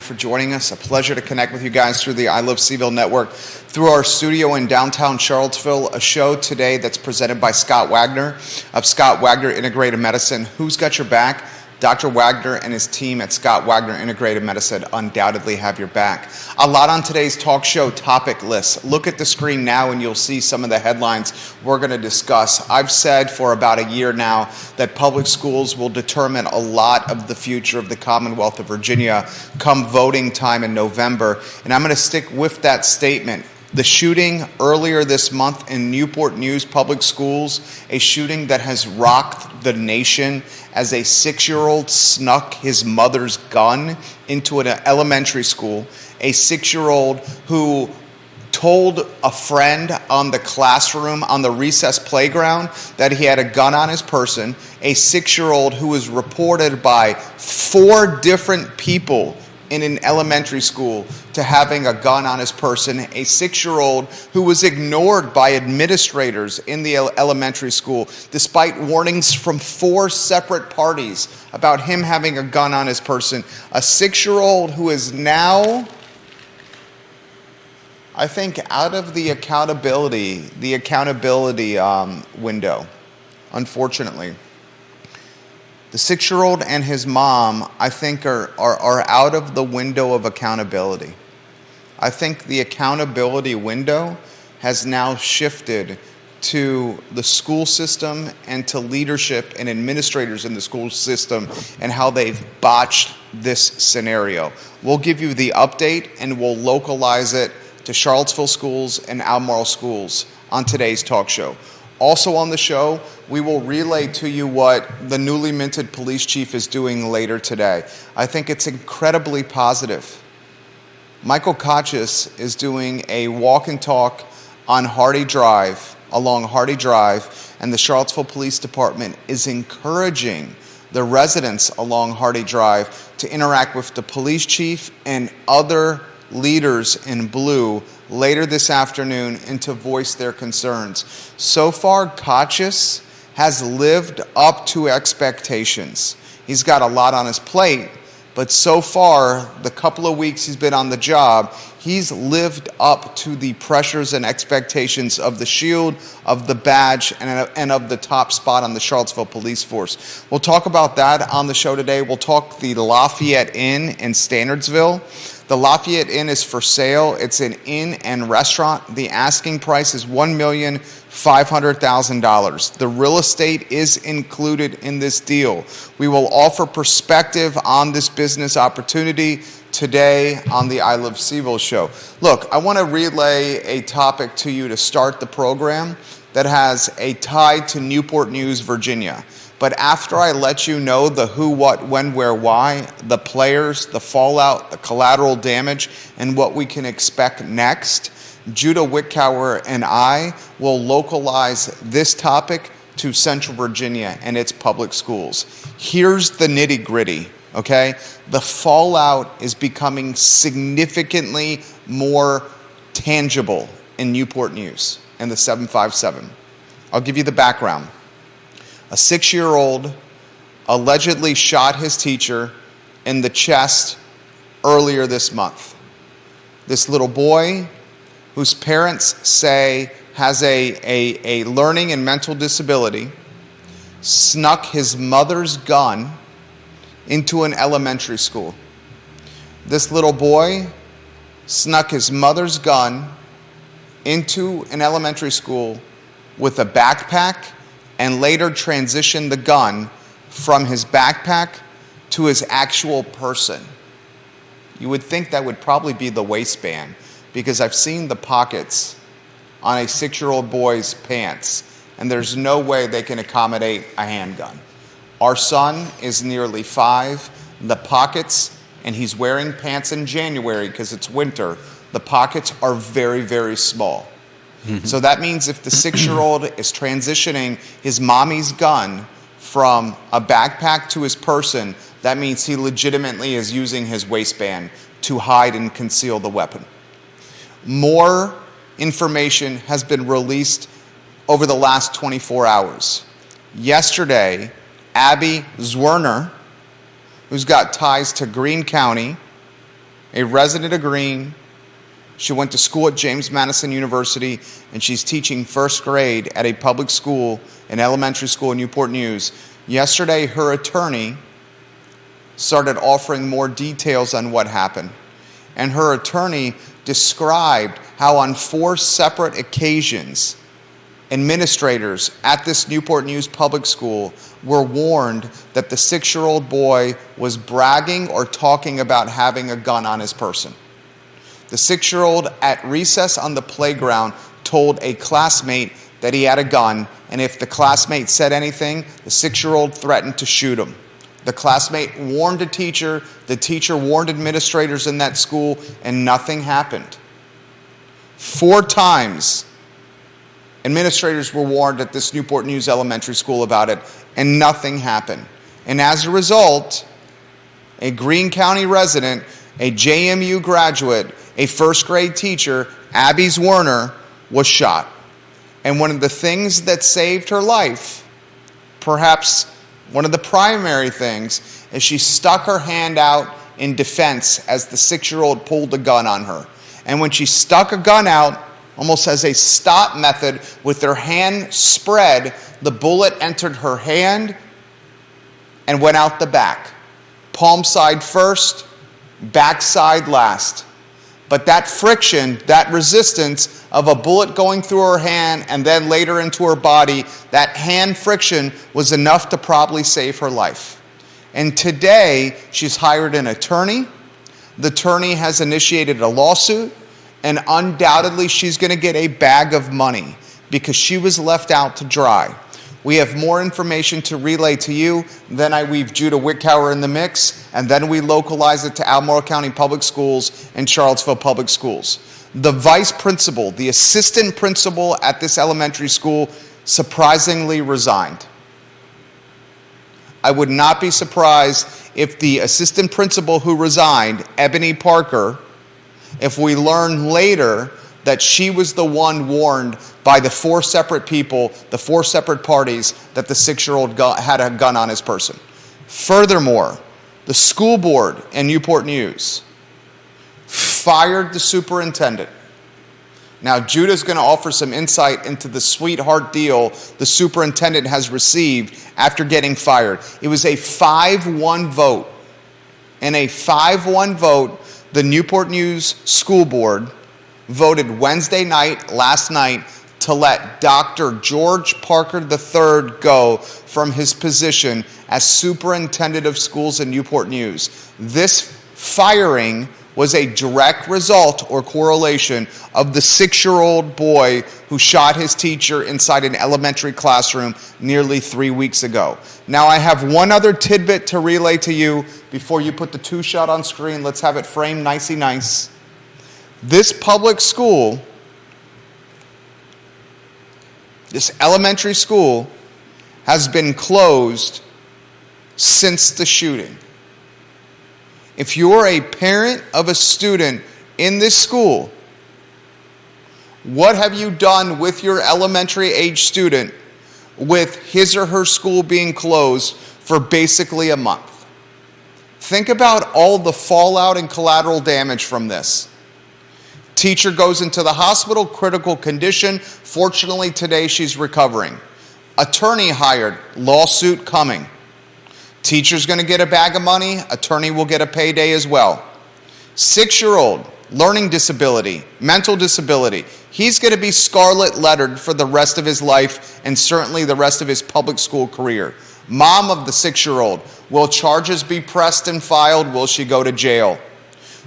for joining us. A pleasure to connect with you guys through the I Love CVille Network, through our studio in downtown Charlottesville, a show today that's presented by Scott Wagner of Scott Wagner Integrative Medicine. Who's got your back? Dr. Wagner and his team at Scott Wagner Integrative Medicine undoubtedly have your back. A lot on today's talk show topic list. Look at the screen now and you'll see some of the headlines we're going to discuss. I've said for about a year now that public schools will determine a lot of the future of the Commonwealth of Virginia come voting time in November, and I'm going to stick with that statement. The shooting earlier this month in Newport News Public Schools, a shooting that has rocked the nation as a 6-year-old snuck his mother's gun into an elementary school, a 6-year-old who told a friend on the recess playground that he had a gun on his person, a 6-year-old who was reported by 4 different people in an elementary school to having a gun on his person, a 6-year-old who was ignored by administrators in the elementary school despite warnings from 4 separate parties about him having a gun on his person, a 6-year-old who is now, I think, out of the accountability window, unfortunately. The 6-year-old and his mom, I think, are out of the window of accountability. I think the accountability window has now shifted to the school system and to leadership and administrators in the school system and how they've botched this scenario. We'll give you the update and we'll localize it to Charlottesville schools and Albemarle schools on today's talk show. Also on the show, we will relay to you what the newly minted police chief is doing later today. I think it's incredibly positive. Michael Kochis is doing a walk and talk on along Hardy Drive, and the Charlottesville Police Department is encouraging the residents along Hardy Drive to interact with the police chief and other leaders in blue later this afternoon and to voice their concerns. So far, Kochis has lived up to expectations. He's got a lot on his plate, but so far, the couple of weeks he's been on the job, he's lived up to the pressures and expectations of the shield, of the badge, and of the top spot on the Charlottesville Police Force. We'll talk about that on the show today. We'll talk the Lafayette Inn in Stanardsville. The Lafayette Inn is for sale. It's an inn and restaurant. The asking price is $1,500,000. The real estate is included in this deal. We will offer perspective on this business opportunity today on the I Love CVille Show. Look, I want to relay a topic to you to start the program that has a tie to Newport News, Virginia. But after I let you know the who, what, when, where, why, the players, the fallout, the collateral damage, and what we can expect next, Judah Wickower and I will localize this topic to Central Virginia and its public schools. Here's the nitty-gritty, okay? The fallout is becoming significantly more tangible in Newport News and the 757. I'll give you the background. A 6-year-old allegedly shot his teacher in the chest earlier this month. This little boy, whose parents say has a learning and mental disability, snuck his mother's gun into an elementary school. This little boy snuck his mother's gun into an elementary school with a backpack and later transitioned the gun from his backpack to his actual person. You would think that would probably be the waistband, because I've seen the pockets on a 6-year-old boy's pants, and there's no way they can accommodate a handgun. Our son is nearly 5. The pockets, and he's wearing pants in January because it's winter, the pockets are very, very small. So that means if the 6-year-old is transitioning his mommy's gun from a backpack to his person, that means he legitimately is using his waistband to hide and conceal the weapon. More information has been released over the last 24 hours. Yesterday, Abby Zwerner, who's got ties to Greene County, a resident of Greene. She went to school at James Madison University, and she's teaching first grade at a public school, an elementary school in Newport News. Yesterday, her attorney started offering more details on what happened. And her attorney described how on 4 separate occasions, administrators at this Newport News public school were warned that the 6-year-old boy was bragging or talking about having a gun on his person. The 6-year-old at recess on the playground told a classmate that he had a gun, and if the classmate said anything, the 6-year-old threatened to shoot him. The classmate warned a teacher, the teacher warned administrators in that school, and nothing happened. 4 times, administrators were warned at this Newport News elementary school about it, and nothing happened. And as a result, a Greene County resident, a JMU graduate, a first grade teacher, Abby Werner, was shot. And one of the things that saved her life, perhaps one of the primary things, is she stuck her hand out in defense as the 6-year-old pulled a gun on her. And when she stuck a gun out, almost as a stop method, with her hand spread, the bullet entered her hand and went out the back. Palm side first, back side last. But that friction, that resistance of a bullet going through her hand and then later into her body, that hand friction was enough to probably save her life. And today, she's hired an attorney. The attorney has initiated a lawsuit, and undoubtedly she's going to get a bag of money because she was left out to dry. We have more information to relay to you. Then I weave Judah Wickhauer in the mix, and then we localize it to Albemarle County Public Schools and Charlottesville Public Schools. The vice principal, the assistant principal at this elementary school, surprisingly resigned. I would not be surprised if the assistant principal who resigned, Ebony Parker, if we learn later that she was the one warned by the 4 separate people, the 4 separate parties, that the 6-year-old had a gun on his person. Furthermore, the school board in Newport News fired the superintendent. Now, Judah's going to offer some insight into the sweetheart deal the superintendent has received after getting fired. It was a 5-1 vote. In a 5-1 vote, the Newport News School Board voted Wednesday night, last night, to let Dr. George Parker III go from his position as superintendent of schools in Newport News. This firing was a direct result or correlation of the 6-year-old boy who shot his teacher inside an elementary classroom nearly 3 weeks ago. Now, I have one other tidbit to relay to you before you put the 2-shot on screen. Let's have it framed nicey nice. This public school, this elementary school, has been closed since the shooting. If you're a parent of a student in this school, what have you done with your elementary age student with his or her school being closed for basically a month? Think about all the fallout and collateral damage from this. Teacher goes into the hospital, critical condition. Fortunately, today she's recovering. Attorney hired, lawsuit coming. Teacher's going to get a bag of money. Attorney will get a payday as well. 6-year-old, learning disability, mental disability. He's going to be scarlet lettered for the rest of his life and certainly the rest of his public school career. Mom of the 6-year-old, will charges be pressed and filed? Will she go to jail?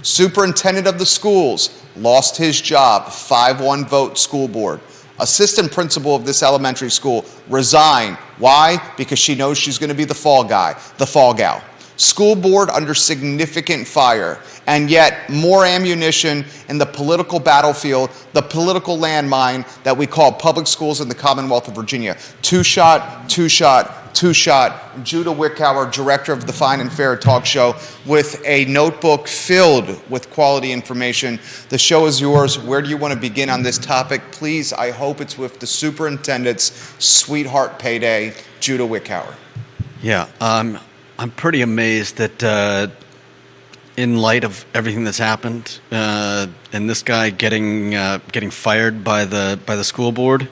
Superintendent of the schools, lost his job, 5-1 vote school board. Assistant principal of this elementary school, resigned. Why? Because she knows she's going to be the fall guy, the fall gal. School board under significant fire, and yet more ammunition in the political battlefield, the political landmine that we call public schools in the Commonwealth of Virginia. 2-shot, 2-shot, 2-shot. Judah Wickhauer, director of the Fine and Fair talk show, with a notebook filled with quality information. The show is yours. Where do you want to begin on this topic? Please, I hope it's with the superintendent's sweetheart payday, Judah Wickhauer. Yeah, I'm pretty amazed that in light of everything that's happened, and this guy getting fired by the school board,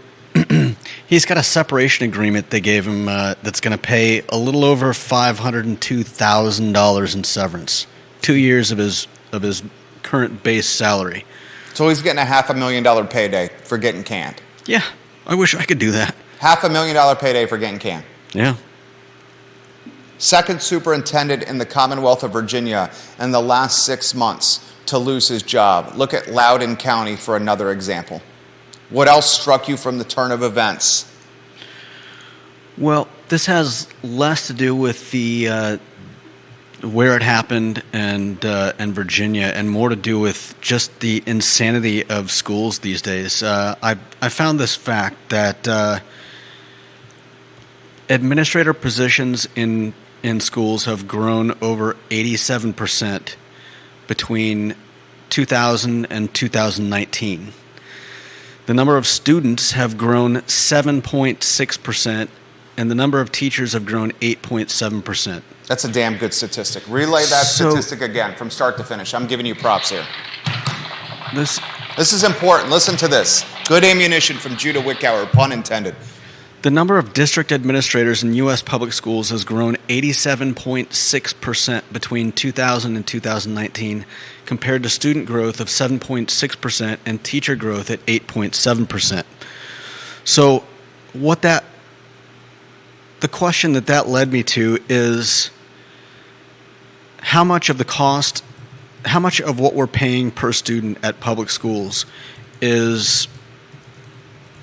he's got a separation agreement they gave him that's going to pay a little over $502,000 in severance, 2 years of his current base salary. So he's getting a $500,000 payday for getting canned. Yeah, I wish I could do that. $500,000 payday for getting canned. Yeah. Second superintendent in the Commonwealth of Virginia in the last 6 months to lose his job. Look at Loudoun County for another example. What else struck you from the turn of events? Well, this has less to do with the where it happened and Virginia, and more to do with just the insanity of schools these days. I found this fact that administrator positions in schools have grown over 87% between 2000 and 2019. The number of students have grown 7.6%, and the number of teachers have grown 8.7%. That's a damn good statistic. Relay that statistic again from start to finish. I'm giving you props here. This is important. Listen to this. Good ammunition from Judah Wickower, pun intended. The number of district administrators in U.S. public schools has grown 87.6% between 2000 and 2019, compared to student growth of 7.6% and teacher growth at 8.7%. So the question that led me to is how much of what we're paying per student at public schools is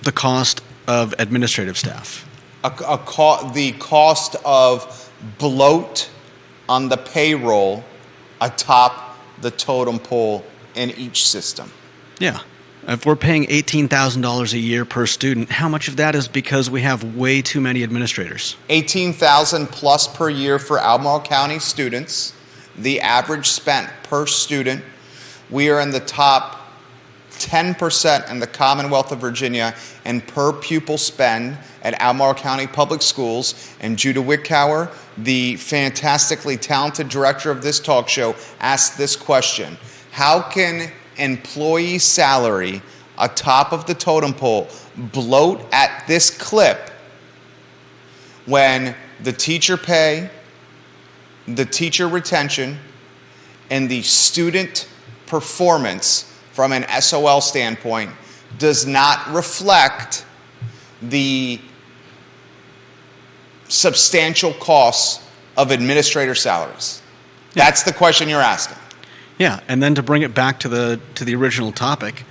the cost of administrative staff? The cost of bloat on the payroll atop the totem pole in each system. Yeah. If we're paying $18,000 a year per student, how much of that is because we have way too many administrators? $18,000 plus per year for Albemarle County students. The average spent per student. We are in the top 10% in the Commonwealth of Virginia and per pupil spend at Albemarle County Public Schools. And Judah Wickower, the fantastically talented director of this talk show, asked this question: how can employee salary atop of the totem pole bloat at this clip when the teacher pay, the teacher retention, and the student performance from an SOL standpoint does not reflect the substantial costs of administrator salaries? Yeah. That's the question you're asking. Yeah, and then to bring it back to the original topic,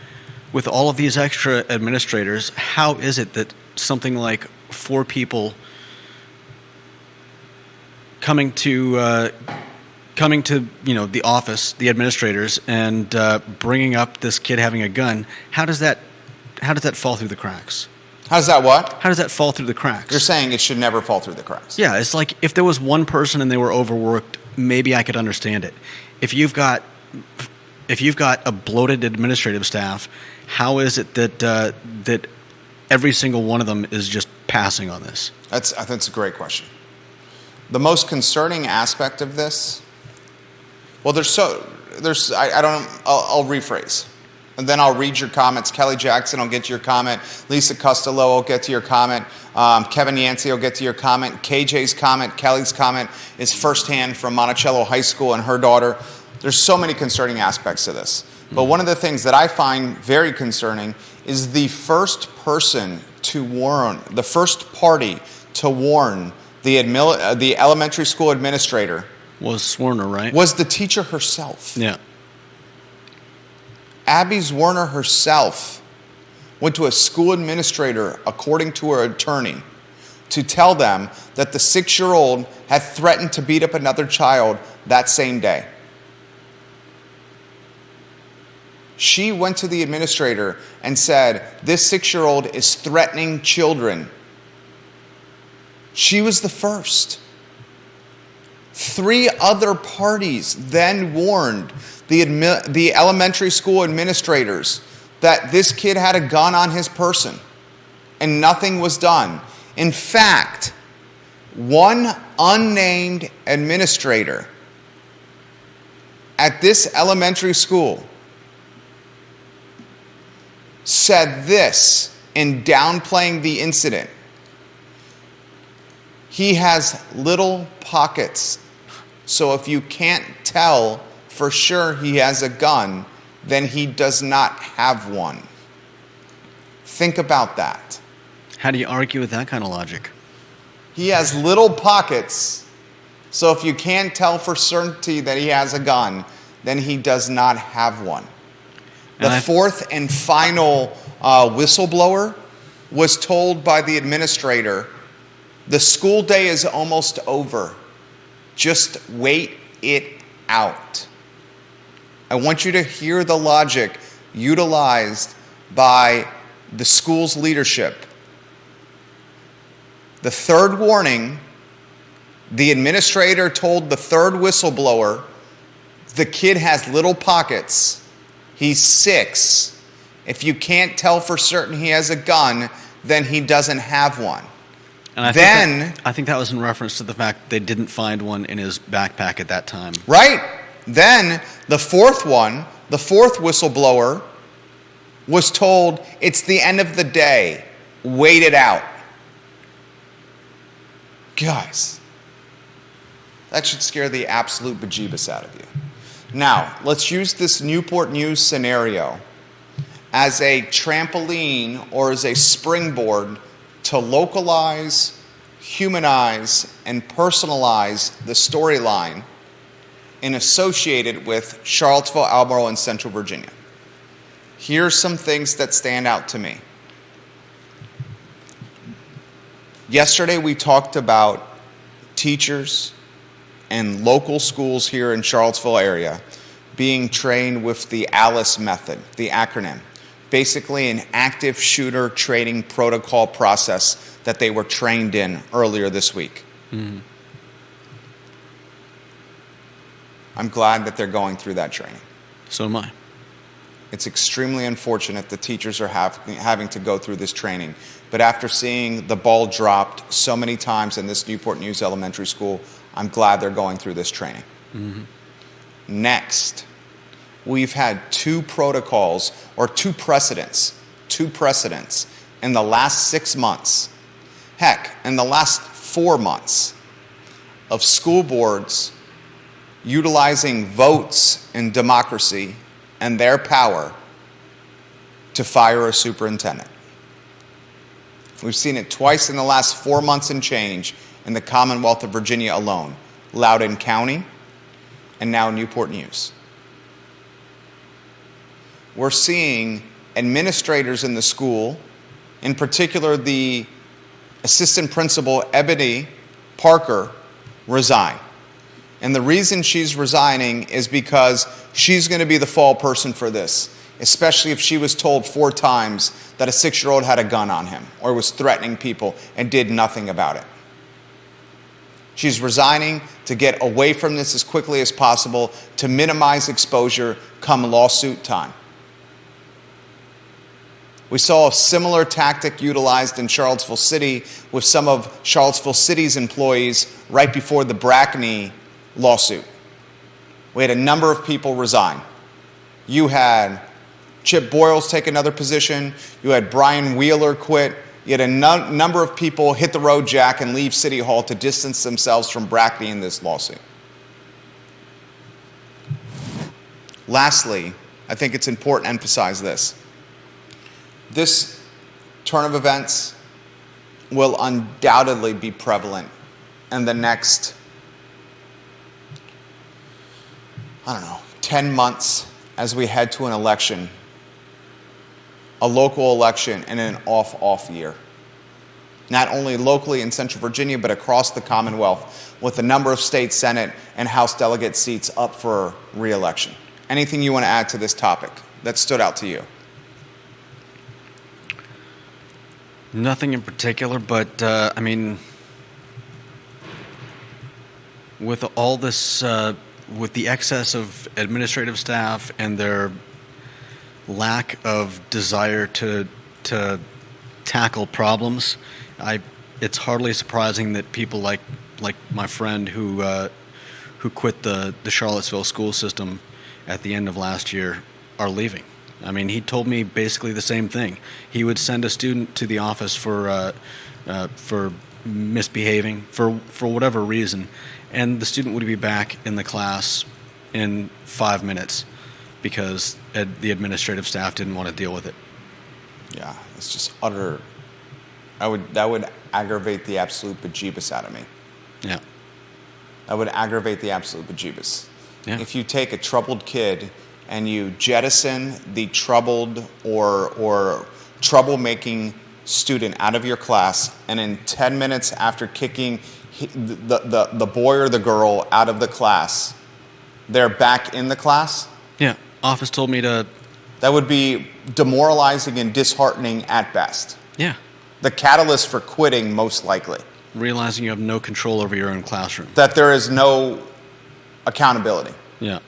with all of these extra administrators, how is it that something like 4 people coming to the office, the administrators, and bringing up this kid having a gun, how does that fall through the cracks? How does that what? How does that fall through the cracks? You're saying it should never fall through the cracks. Yeah, it's like if there was one person and they were overworked, maybe I could understand it. If you've got a bloated administrative staff, how is it that every single one of them is just passing on this? That's a great question. The most concerning aspect of this, well, I'll rephrase. And then I'll read your comments. Kelly Jackson, I'll get to your comment. Lisa Costello, I'll get to your comment. Kevin Yancey, I'll get to your comment. KJ's comment, Kelly's comment is firsthand from Monticello High School and her daughter. There's so many concerning aspects to this. But one of the things that I find very concerning is the first party to warn the elementary school administrator was Swerner, right? Was the teacher herself. Yeah. Abby Zwerner herself went to a school administrator, according to her attorney, to tell them that the 6-year-old had threatened to beat up another child that same day. She went to the administrator and said, this 6-year-old is threatening children. She was the first. 3 other parties then warned the elementary school administrators that this kid had a gun on his person, and nothing was done. In fact, one unnamed administrator at this elementary school said this in downplaying the incident. He has little pockets, so if you can't tell for sure he has a gun, then he does not have one. Think about that. How do you argue with that kind of logic? He has little pockets, so if you can't tell for certainty that he has a gun, then he does not have one. The fourth and final whistleblower was told by the administrator, the school day is almost over. Just wait it out. I want you to hear the logic utilized by the school's leadership. The third warning, the administrator told the third whistleblower, the kid has little pockets. He's 6. If you can't tell for certain he has a gun, then he doesn't have one. And I think that was in reference to the fact they didn't find one in his backpack at that time. Right. Then the fourth whistleblower was told, it's the end of the day. Wait it out. Guys, that should scare the absolute bejeebus out of you. Now, let's use this Newport News scenario as a trampoline or as a springboard to localize, humanize, and personalize the storyline and associate it with Charlottesville, Albemarle, and Central Virginia. Here's some things that stand out to me. Yesterday we talked about teachers and local schools here in Charlottesville area being trained with the ALICE method, the acronym. Basically an active shooter training protocol process that they were trained in earlier this week. Mm-hmm. I'm glad that they're going through that training. So am I. It's extremely unfortunate the teachers are having to go through this training. But after seeing the ball dropped so many times in this Newport News Elementary School, I'm glad they're going through this training. Mm-hmm. Next, we've had two protocols or two precedents in the last 6 months, heck, in the last 4 months, of school boards utilizing votes and democracy and their power to fire a superintendent. We've seen it twice in the last 4 months and change in the Commonwealth of Virginia alone. Loudoun County and now Newport News. We're seeing administrators in the school, in particular the assistant principal, Ebony Parker, resign. And the reason she's resigning is because she's going to be the fall person for this, especially if she was told 4 times that a 6-year-old had a gun on him or was threatening people and did nothing about it. She's resigning to get away from this as quickly as possible to minimize exposure come lawsuit time. We saw a similar tactic utilized in Charlottesville City with some of Charlottesville City's employees right before the Brackney lawsuit. We had a number of people resign. You had Chip Boyles take another position. You had Brian Wheeler quit. You had a number of people hit the road jack and leave City Hall to distance themselves from Brackney in this lawsuit. Lastly, I think it's important to emphasize this. This turn of events will undoubtedly be prevalent in the next, 10 months as we head to an election, a local election, and an off year. Not only locally in Central Virginia, but across the Commonwealth, with a number of state Senate and House delegate seats up for re-election. Anything you want to add to this topic that stood out to you? Nothing in particular, but with all this, with the excess of administrative staff and their lack of desire to tackle problems, it's hardly surprising that people like my friend who quit the Charlottesville school system at the end of last year are leaving. I mean, he told me basically the same thing. He would send a student to the office for misbehaving, for whatever reason, and the student would be back in the class in 5 minutes because the administrative staff didn't want to deal with it. Yeah, it's just utter. That would aggravate the absolute bejeebus out of me. Yeah. That would aggravate the absolute bejeebus. Yeah. If you take a troubled kid and you jettison the troubled or troublemaking student out of your class, and in 10 minutes after kicking the boy or the girl out of the class, they're back in the class? Yeah. Office told me to... That would be demoralizing and disheartening at best. Yeah. The catalyst for quitting, most likely. Realizing you have no control over your own classroom. That there is no accountability. Yeah.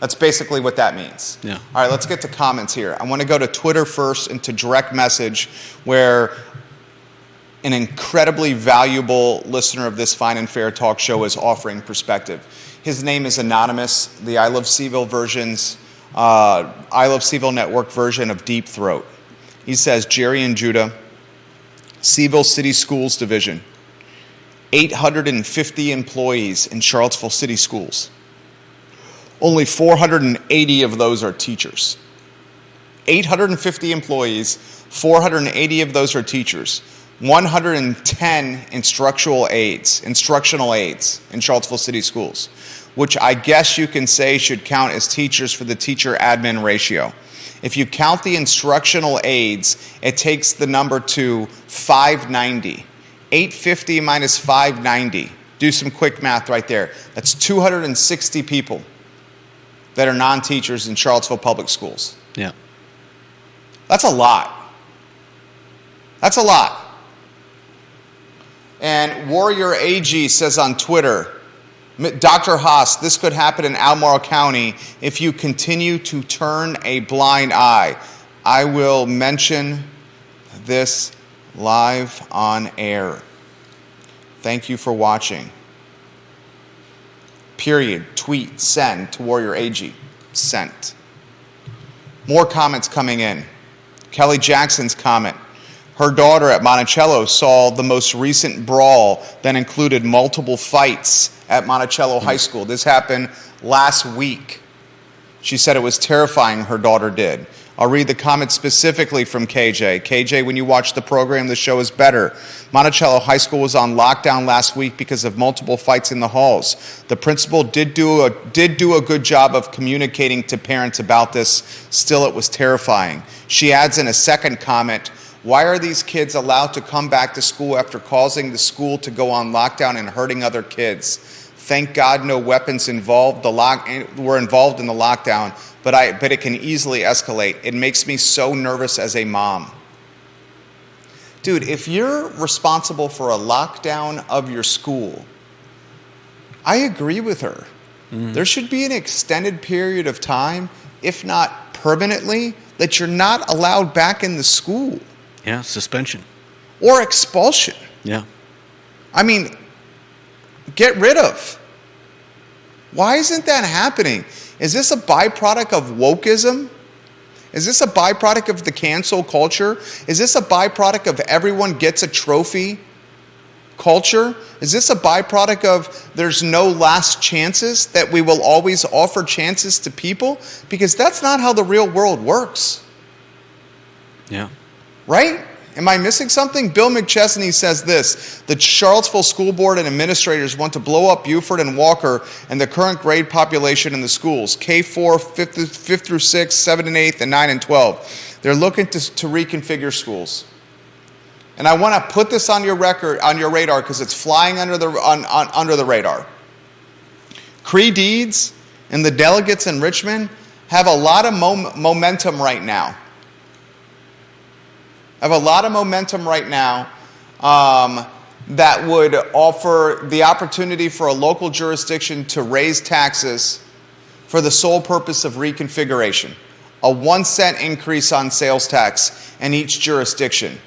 That's basically what that means. Yeah. All right, let's get to comments here. I want to go to Twitter first and to direct message, where an incredibly valuable listener of this fine and fair talk show is offering perspective. His name is Anonymous, the I Love CVille I Love CVille Network version of Deep Throat. He says, Jerry and Judah, CVille City Schools Division, 850 employees in Charlottesville City Schools. Only 480 of those are teachers. 850 employees, 480 of those are teachers. 110 instructional aides in Charlottesville City Schools, which I guess you can say should count as teachers for the teacher-admin ratio. If you count the instructional aides, it takes the number to 590. 850 minus 590. Do some quick math right there. That's 260 people that are non-teachers in Charlottesville Public Schools. Yeah. That's a lot. That's a lot. And Warrior AG says on Twitter, Dr. Haas, this could happen in Albemarle County if you continue to turn a blind eye. I will mention this live on air. Thank you for watching. Period. Tweet. Send to Warrior AG. Sent. More comments coming in. Kelly Jackson's comment. Her daughter at Monticello saw the most recent brawl that included multiple fights at Monticello High School. This happened last week. She said it was terrifying, her daughter did. I'll read the comment specifically from KJ. KJ, when you watch the program, the show is better. Monticello High School was on lockdown last week because of multiple fights in the halls. The principal did do a good job of communicating to parents about this. Still, it was terrifying. She adds in a second comment, why are these kids allowed to come back to school after causing the school to go on lockdown and hurting other kids? Thank God no weapons were involved in the lockdown, but it can easily escalate. It makes me so nervous as a mom. Dude, if you're responsible for a lockdown of your school, I agree with her. Mm-hmm. There should be an extended period of time, if not permanently, that you're not allowed back in the school. Yeah, suspension. Or expulsion. Yeah. I mean, get rid of. Why isn't that happening? Is this a byproduct of wokeism? Is this a byproduct of the cancel culture? Is this a byproduct of everyone gets a trophy culture? Is this a byproduct of there's no last chances, that we will always offer chances to people? Because that's not how the real world works. Yeah. Right? Am I missing something? Bill McChesney says this, the Charlottesville School Board and administrators want to blow up Buford and Walker and the current grade population in the schools, K4, 5th through 6th, 7th and 8th, and 9 and 12. They're looking to reconfigure schools. And I want to put this on your radar because it's flying under the radar. Cree Deeds and the delegates in Richmond have a lot of momentum right now. That would offer the opportunity for a local jurisdiction to raise taxes for the sole purpose of reconfiguration. A 1-cent increase on sales tax in each jurisdiction.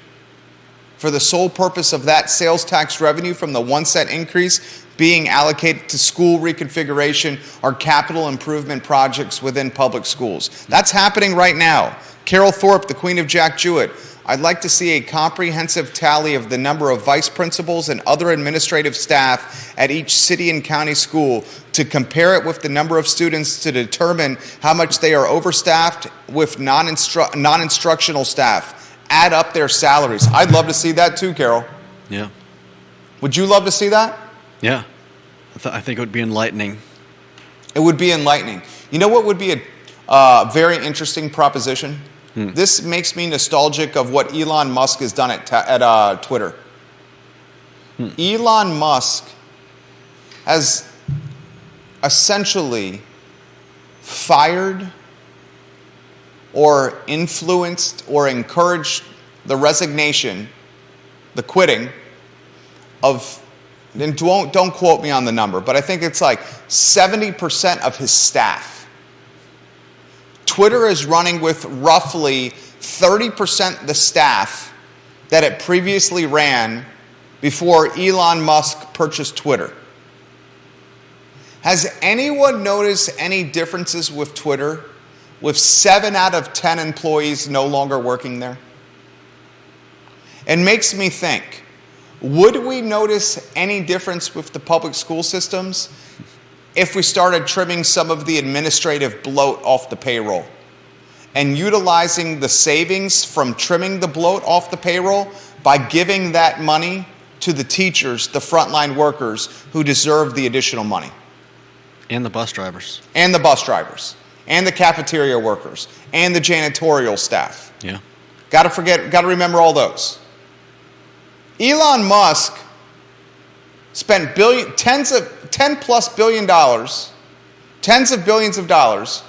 For the sole purpose of that sales tax revenue from the 1-cent increase being allocated to school reconfiguration or capital improvement projects within public schools. That's happening right now. Carol Thorpe, the Queen of Jack Jewett, I'd like to see a comprehensive tally of the number of vice principals and other administrative staff at each city and county school to compare it with the number of students to determine how much they are overstaffed with non-instructional staff. Add up their salaries. I'd love to see that too, Carol. Yeah. Would you love to see that? Yeah. I think it would be enlightening. It would be enlightening. You know what would be a very interesting proposition? This makes me nostalgic of what Elon Musk has done at Twitter. Elon Musk has essentially fired or influenced or encouraged the resignation, the quitting of, and don't quote me on the number, but I think it's like 70% of his staff. Twitter is running with roughly 30% the staff that it previously ran before Elon Musk purchased Twitter. Has anyone noticed any differences with Twitter with 7 out of 10 employees no longer working there? It makes me think, would we notice any difference with the public school systems if we started trimming some of the administrative bloat off the payroll and utilizing the savings from trimming the bloat off the payroll by giving that money to the teachers, the frontline workers who deserve the additional money? And the bus drivers. And the bus drivers. And the cafeteria workers. And the janitorial staff. Yeah. Got to remember all those. Elon Musk spent $10+ billion, tens of billions of dollars,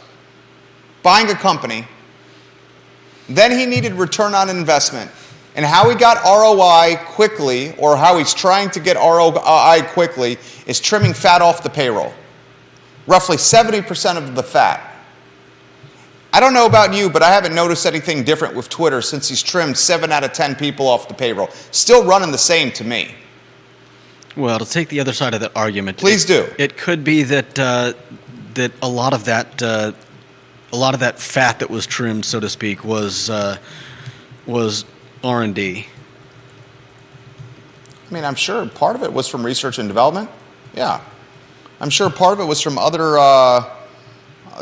buying a company. Then he needed return on investment. And how he got ROI quickly, or how he's trying to get ROI quickly, is trimming fat off the payroll. Roughly 70% of the fat. I don't know about you, but I haven't noticed anything different with Twitter since he's trimmed 7 out of 10 people off the payroll. Still running the same to me. Well, to take the other side of that argument, please do. It could be that that a lot of that fat that was trimmed, so to speak, was R&D. I mean, I'm sure part of it was from research and development. Yeah, I'm sure part of it was from other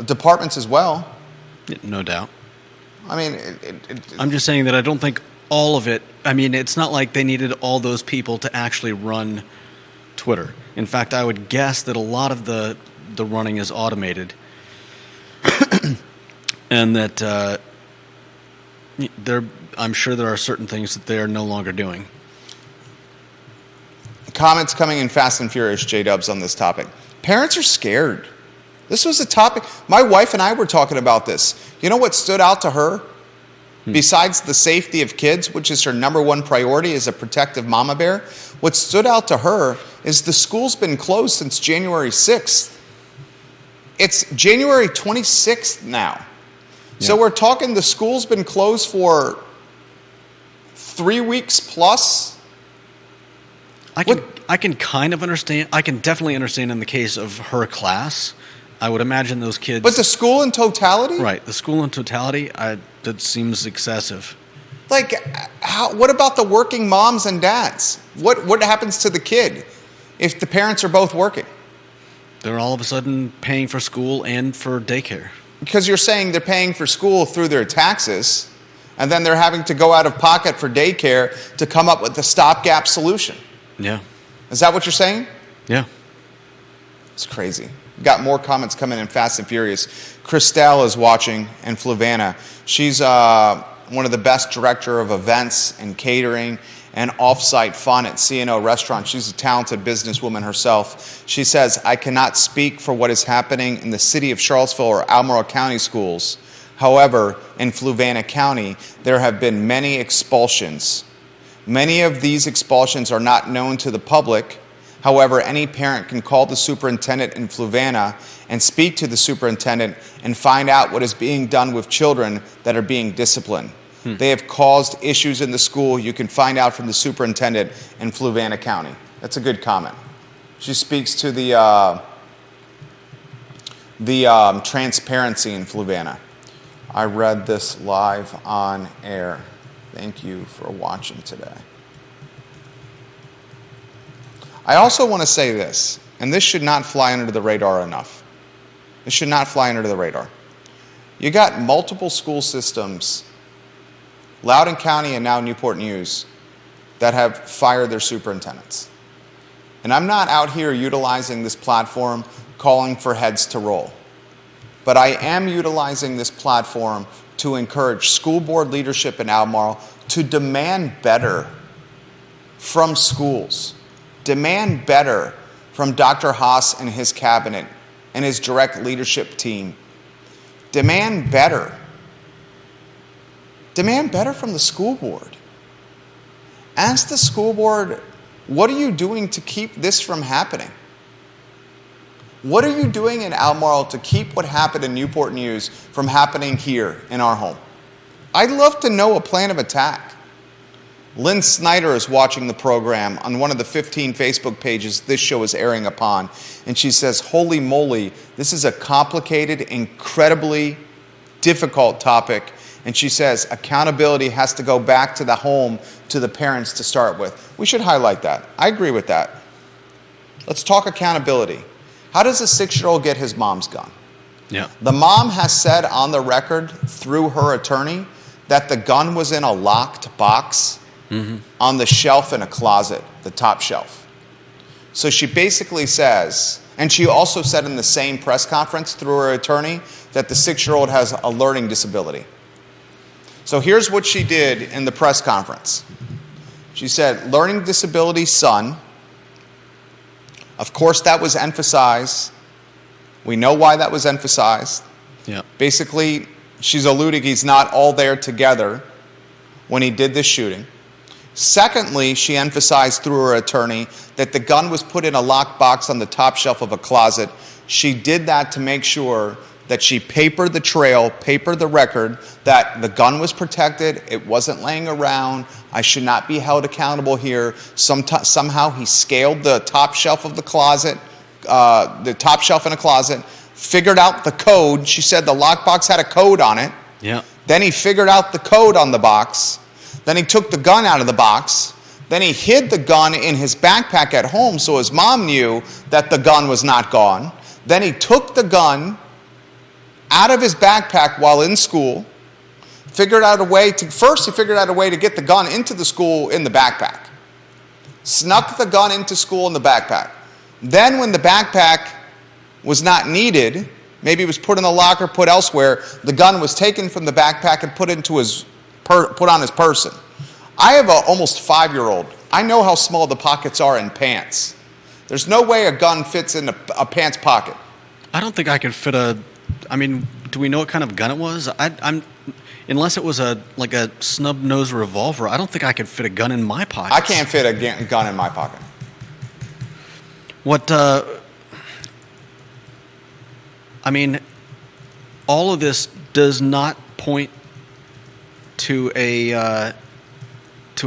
departments as well. No doubt. I mean, I'm just saying that I don't think all of it. I mean, it's not like they needed all those people to actually run Twitter. In fact, I would guess that a lot of the running is automated, and that I'm sure there are certain things that they are no longer doing. Comments coming in fast and furious, J-Dubs, on this topic. Parents are scared. This was a topic. My wife and I were talking about this. You know what stood out to her? Besides the safety of kids, which is her number one priority as a protective mama bear, what stood out to her is the school's been closed since January 6th. It's January 26th now. Yeah. So we're talking the school's been closed for 3 weeks plus. I can kind of understand. I can definitely understand in the case of her class. I would imagine those kids. But the school in totality? Right. The school in totality, that seems excessive. Like, what about the working moms and dads? What happens to the kid if the parents are both working? They're all of a sudden paying for school and for daycare. Because you're saying they're paying for school through their taxes, and then they're having to go out of pocket for daycare to come up with the stopgap solution. Yeah. Is that what you're saying? Yeah. It's crazy. Got more comments coming in fast and furious. Christelle is watching, and Flavanna. She's one of the best director of events and catering and off-site fun at C&O Restaurant. She's a talented businesswoman herself. She says, I cannot speak for what is happening in the city of Charlottesville or Albemarle County schools. However, in Fluvanna County, there have been many expulsions. Many of these expulsions are not known to the public. However, any parent can call the superintendent in Fluvanna and speak to the superintendent and find out what is being done with children that are being disciplined. They have caused issues in the school. You can find out from the superintendent in Fluvanna County. That's a good comment. She speaks to the transparency in Fluvanna. I read this live on air. Thank you for watching today. I also want to say this, and this should not fly under the radar enough. This should not fly under the radar. You got multiple school systems, Loudoun County and now Newport News, that have fired their superintendents. And I'm not out here utilizing this platform calling for heads to roll. But I am utilizing this platform to encourage school board leadership in Albemarle to demand better from schools. Demand better from Dr. Haas and his cabinet and his direct leadership team. Demand better. Demand better from the school board. Ask the school board, what are you doing to keep this from happening? What are you doing in Albemarle to keep what happened in Newport News from happening here in our home? I'd love to know a plan of attack. Lynn Snyder is watching the program on one of the 15 Facebook pages this show is airing upon, and she says, holy moly, this is a complicated, incredibly difficult topic. And she says accountability has to go back to the home, to the parents to start with. We should highlight that. I agree with that. Let's talk accountability. How does a 6-year-old get his mom's gun? Yeah. The mom has said on the record through her attorney that the gun was in a locked box on the shelf in a closet, the top shelf. So she basically says, and she also said in the same press conference through her attorney that the 6-year-old has a learning disability. So here's what she did in the press conference. She said, learning disability son. Of course, that was emphasized. We know why that was emphasized. Yeah. Basically, she's alluding he's not all there together when he did this shooting. Secondly, she emphasized through her attorney that the gun was put in a locked box on the top shelf of a closet. She did that to make sure that she papered the trail, papered the record, that the gun was protected, it wasn't laying around, I should not be held accountable here. Somehow he scaled the top shelf of the closet, the top shelf in a closet, figured out the code. She said the lockbox had a code on it. Yeah. Then he figured out the code on the box. Then he took the gun out of the box. Then he hid the gun in his backpack at home so his mom knew that the gun was not gone. Then he took the gun out of his backpack while in school, figured out a way to get the gun into the school in the backpack. Snuck the gun into school in the backpack. Then when the backpack was not needed, maybe it was put in the locker, put elsewhere, the gun was taken from the backpack and put on his person. I have an almost 5-year-old. I know how small the pockets are in pants. There's no way a gun fits in a pants pocket. I don't think I could fit I mean, do we know what kind of gun it was? Unless it was a snub-nosed revolver, I don't think I could fit a gun in my pocket. I can't fit a gun in my pocket. I mean, all of this does not point to a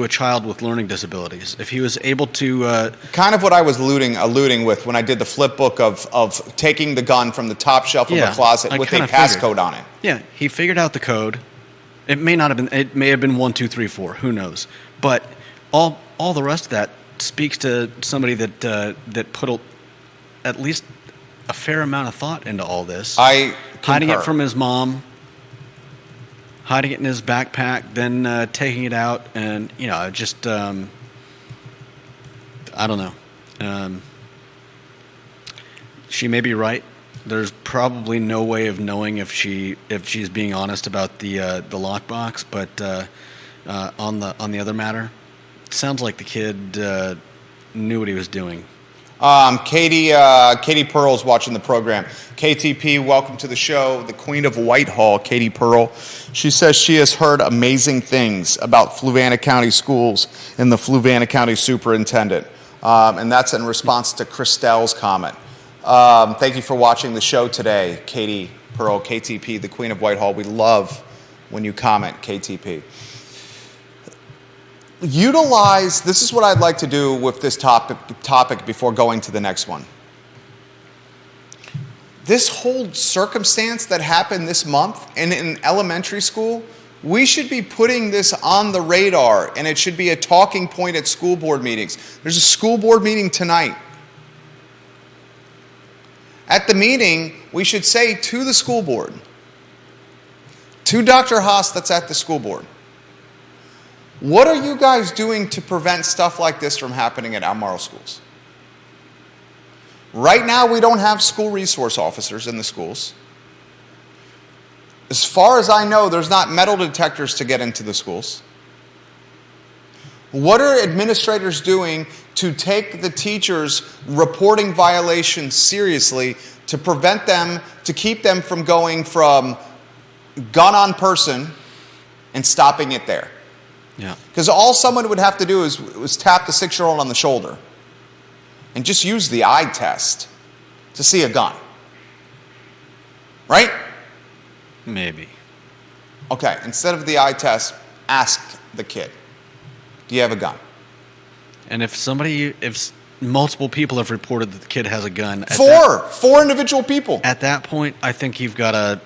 child with learning disabilities. If he was able to... kind of what I was alluding with when I did the flip book of taking the gun from the top shelf of a closet with a passcode on it. Yeah, he figured out the code. It may not have been... It may have been 1, 2, 3, 4. Who knows? But all the rest of that speaks to somebody that put at least a fair amount of thought into all this. I concur. Hiding it from his mom, hiding it in his backpack, then taking it out, and just I don't know. She may be right. There's probably no way of knowing if she's being honest about the lockbox, but on the other matter, it sounds like the kid knew what he was doing. Katie Pearl's watching the program. KTP, welcome to the show. The Queen of Whitehall, Katie Pearl. She says she has heard amazing things about Fluvanna County schools and the Fluvanna County Superintendent. And that's in response to Christelle's comment. Thank you for watching the show today, Katie Pearl, KTP, the Queen of Whitehall. We love when you comment, KTP. utilize, this is what I'd like to do with this topic before going to the next one. This whole circumstance that happened this month in an elementary school, we should be putting this on the radar, and it should be a talking point at school board meetings. There's a school board meeting tonight. At the meeting, we should say to the school board, to Dr. Haas that's at the school board, what are you guys doing to prevent stuff like this from happening at Albemarle schools? Right now, we don't have school resource officers in the schools. As far as I know, there's not metal detectors to get into the schools. What are administrators doing to take the teachers reporting violations seriously to prevent them, to keep them from going from gun on person and stopping it there? Yeah. Because all someone would have to do is tap the 6-year-old on the shoulder and just use the eye test to see a gun. Right? Maybe. Okay, instead of the eye test, ask the kid, do you have a gun? And if multiple people have reported that the kid has a gun. Four individual people. At that point, I think you've got to...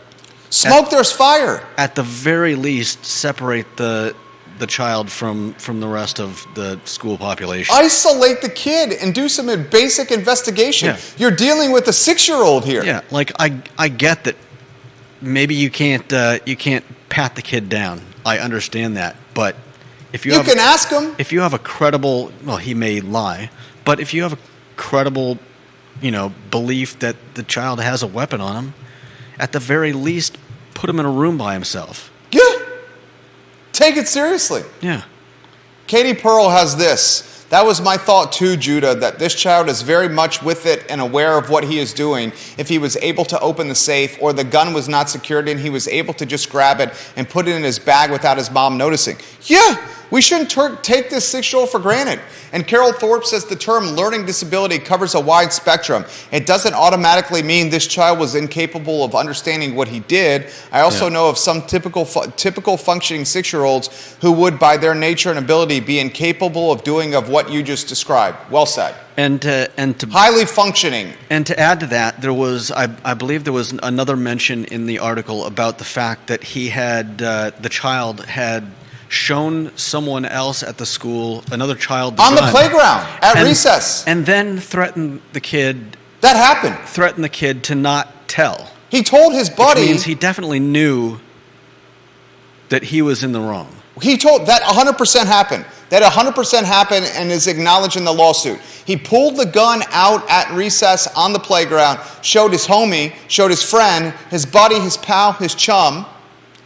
Smoke, there's fire. At the very least, separate the child from the rest of the school population. Isolate the kid and do some basic investigation. Yeah. You're dealing with a 6-year-old here. Yeah, like I get that maybe you can't pat the kid down. I understand that, but if you can ask him. If you have a credible, well, he may lie, but if you have a credible, belief that the child has a weapon on him, at the very least, put him in a room by himself. Yeah. Take it seriously. Yeah. Katie Pearl has this. That was my thought too, Judah, that this child is very much with it and aware of what he is doing. If he was able to open the safe or the gun was not secured and he was able to just grab it and put it in his bag without his mom noticing. Yeah, we shouldn't take this 6-year-old for granted. And Carol Thorpe says the term learning disability covers a wide spectrum. It doesn't automatically mean this child was incapable of understanding what he did. I also know of some typical functioning 6-year-olds who would, by their nature and ability, be incapable of doing of what you just described. Well said. And to highly functioning. And to add to that, there was, I believe, there was another mention in the article about the fact that he had the child had shown someone else at the school, another child, on the playground at recess, and then threatened the kid. That happened. Threatened the kid to not tell. He told his buddy. Which means he definitely knew that he was in the wrong. He told that 100% happened. That 100% happened and is acknowledged in the lawsuit. He pulled the gun out at recess on the playground, showed his homie, showed his friend, his buddy, his pal, his chum.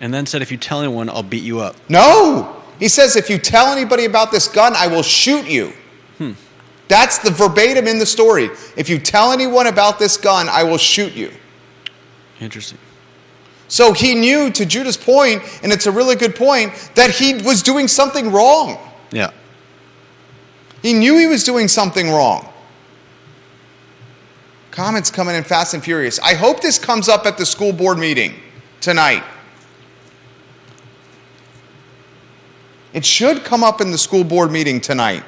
And then said, if you tell anyone, I'll beat you up. No! He says, if you tell anybody about this gun, I will shoot you. That's the verbatim in the story. If you tell anyone about this gun, I will shoot you. Interesting. So he knew, to Judah's point, and it's a really good point, that he was doing something wrong. Yeah. He knew he was doing something wrong. Comments coming in fast and furious. I hope this comes up at the school board meeting tonight. It should come up in the school board meeting tonight.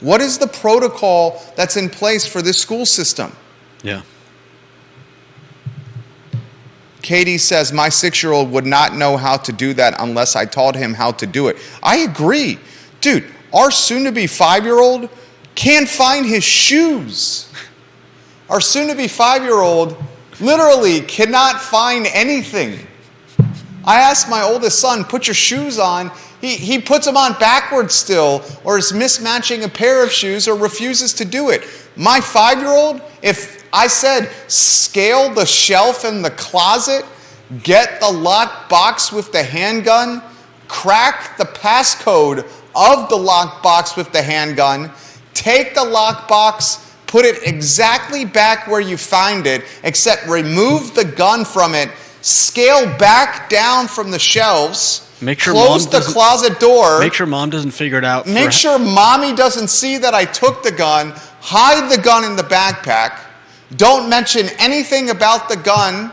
What is the protocol that's in place for this school system? Yeah. Katie says, my 6-year-old would not know how to do that unless I taught him how to do it. I agree. Dude, our soon-to-be 5-year-old can't find his shoes. Our soon-to-be 5-year-old literally cannot find anything. I asked my oldest son, put your shoes on. He puts them on backwards still, or is mismatching a pair of shoes, or refuses to do it. My 5-year-old, if I said, scale the shelf in the closet, get the lock box with the handgun, crack the passcode of the lock box with the handgun, take the lock box, put it exactly back where you find it, except remove the gun from it, scale back down from the shelves, make sure close the closet door. Make sure mom doesn't figure it out. Make sure mommy doesn't see that I took the gun. Hide the gun in the backpack. Don't mention anything about the gun.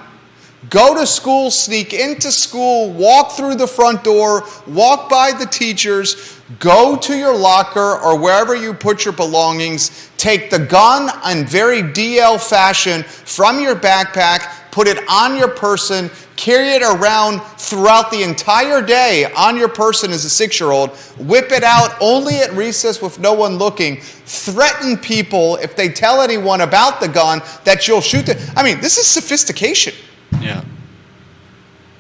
Go to school, sneak into school, walk through the front door, walk by the teachers, Go to your locker or wherever you put your belongings, take the gun in very DL fashion from your backpack, put it on your person, carry it around throughout the entire day on your person as a 6-year-old, whip it out only at recess with no one looking, threaten people if they tell anyone about the gun that you'll shoot them. I mean, this is sophistication. Yeah.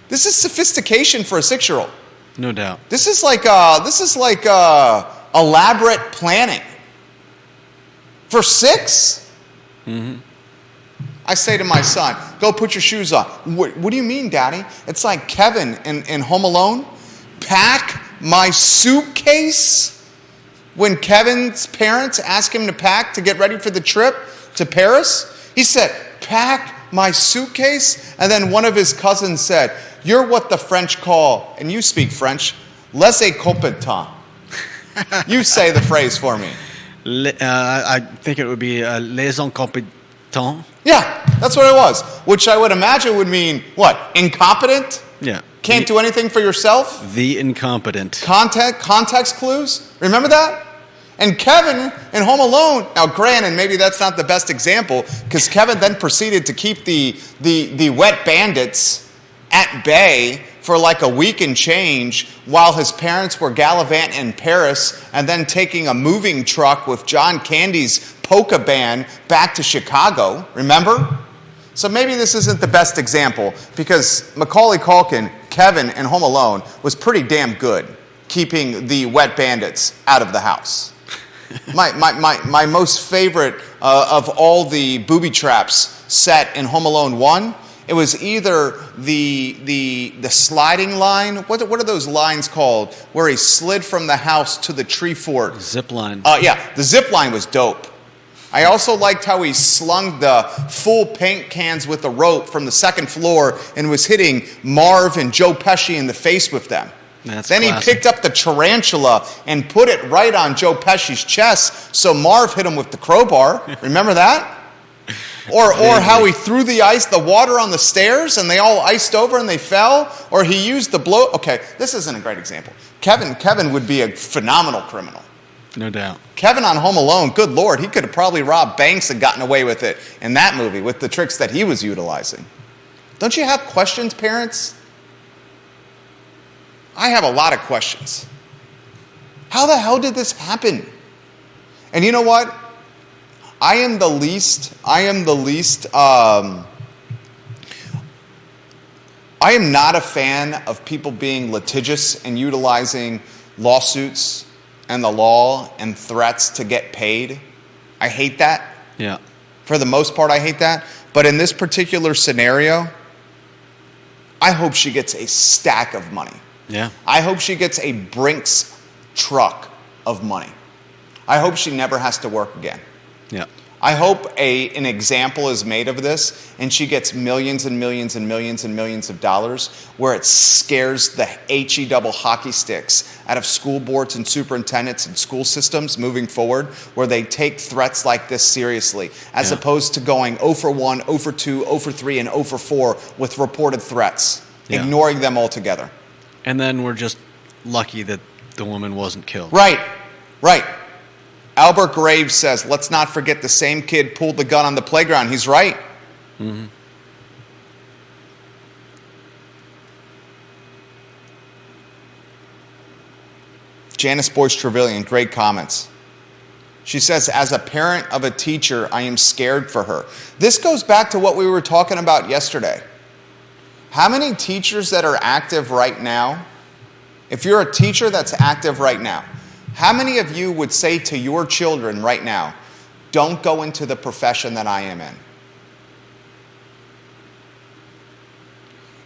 This is sophistication for a 6-year-old. No doubt. This is like elaborate planning. For 6? Mm-hmm. I say to my son, go put your shoes on. What do you mean, Daddy? It's like Kevin in Home Alone. Pack my suitcase when Kevin's parents asked him to pack to get ready for the trip to Paris. He said, pack my suitcase? And then one of his cousins said, you're what the French call, and you speak French, les incompetents. You say the phrase for me. I think it would be les incompetents. Yeah, that's what it was, which I would imagine would mean, what, incompetent? Yeah. Can't do anything for yourself? The incompetent. Context clues? Remember that? And Kevin in Home Alone, now granted, maybe that's not the best example, because Kevin then proceeded to keep the wet bandits at bay for like a week and change while his parents were gallivanting in Paris and then taking a moving truck with John Candy's polka band back to Chicago, remember? So maybe this isn't the best example because Macaulay Culkin, Kevin in Home Alone, was pretty damn good keeping the wet bandits out of the house. My most favorite of all the booby traps set in Home Alone 1, it was either the sliding line. What are those lines called? Where he slid from the house to the tree fort. Zip line. Yeah, the zip line was dope. I also liked how he slung the full paint cans with a rope from the second floor and was hitting Marv and Joe Pesci in the face with them. That's then classic. He picked up the tarantula and put it right on Joe Pesci's chest, so Marv hit him with the crowbar. Remember that? Or how he threw the water on the stairs and they all iced over and they fell? Or he used the blow... Okay, this isn't a great example. Kevin would be a phenomenal criminal. No doubt. Kevin on Home Alone, good Lord, he could have probably robbed banks and gotten away with it in that movie with the tricks that he was utilizing. Don't you have questions, parents? I have a lot of questions. How the hell did this happen? And you know what? I am the least, I am not a fan of people being litigious and utilizing lawsuits and the law and threats to get paid. I hate that. Yeah. For the most part, I hate that. But in this particular scenario, I hope she gets a stack of money. Yeah. I hope she gets a Brinks truck of money. I hope she never has to work again. Yeah. I hope an example is made of this and she gets millions and millions and millions and millions of dollars where it scares the HE double hockey sticks out of school boards and superintendents and school systems moving forward, where they take threats like this seriously as opposed to going 0 for 1, 0 for 2, 0 for 3, and 0 for 4 with reported threats, ignoring them altogether. And then we're just lucky that the woman wasn't killed. Right. Albert Graves says, let's not forget the same kid pulled the gun on the playground. He's right. Mm-hmm. Janice Boyce Trevelyan, great comments. She says, as a parent of a teacher, I am scared for her. This goes back to what we were talking about yesterday. How many teachers that are active right now, if you're a teacher that's active right now, how many of you would say to your children right now, don't go into the profession that I am in?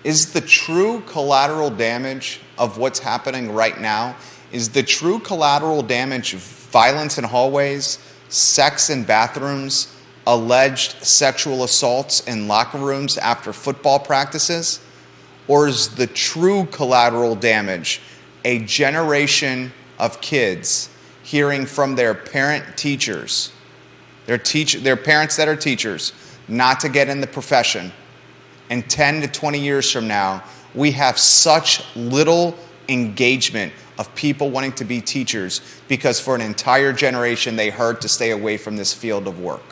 Is the true collateral damage of what's happening right now, is the true collateral damage violence in hallways, sex in bathrooms, alleged sexual assaults in locker rooms after football practices? Or is the true collateral damage a generation of kids hearing from their parent teachers, their parents that are teachers, not to get in the profession, and 10 to 20 years from now, we have such little engagement of people wanting to be teachers because for an entire generation they heard to stay away from this field of work.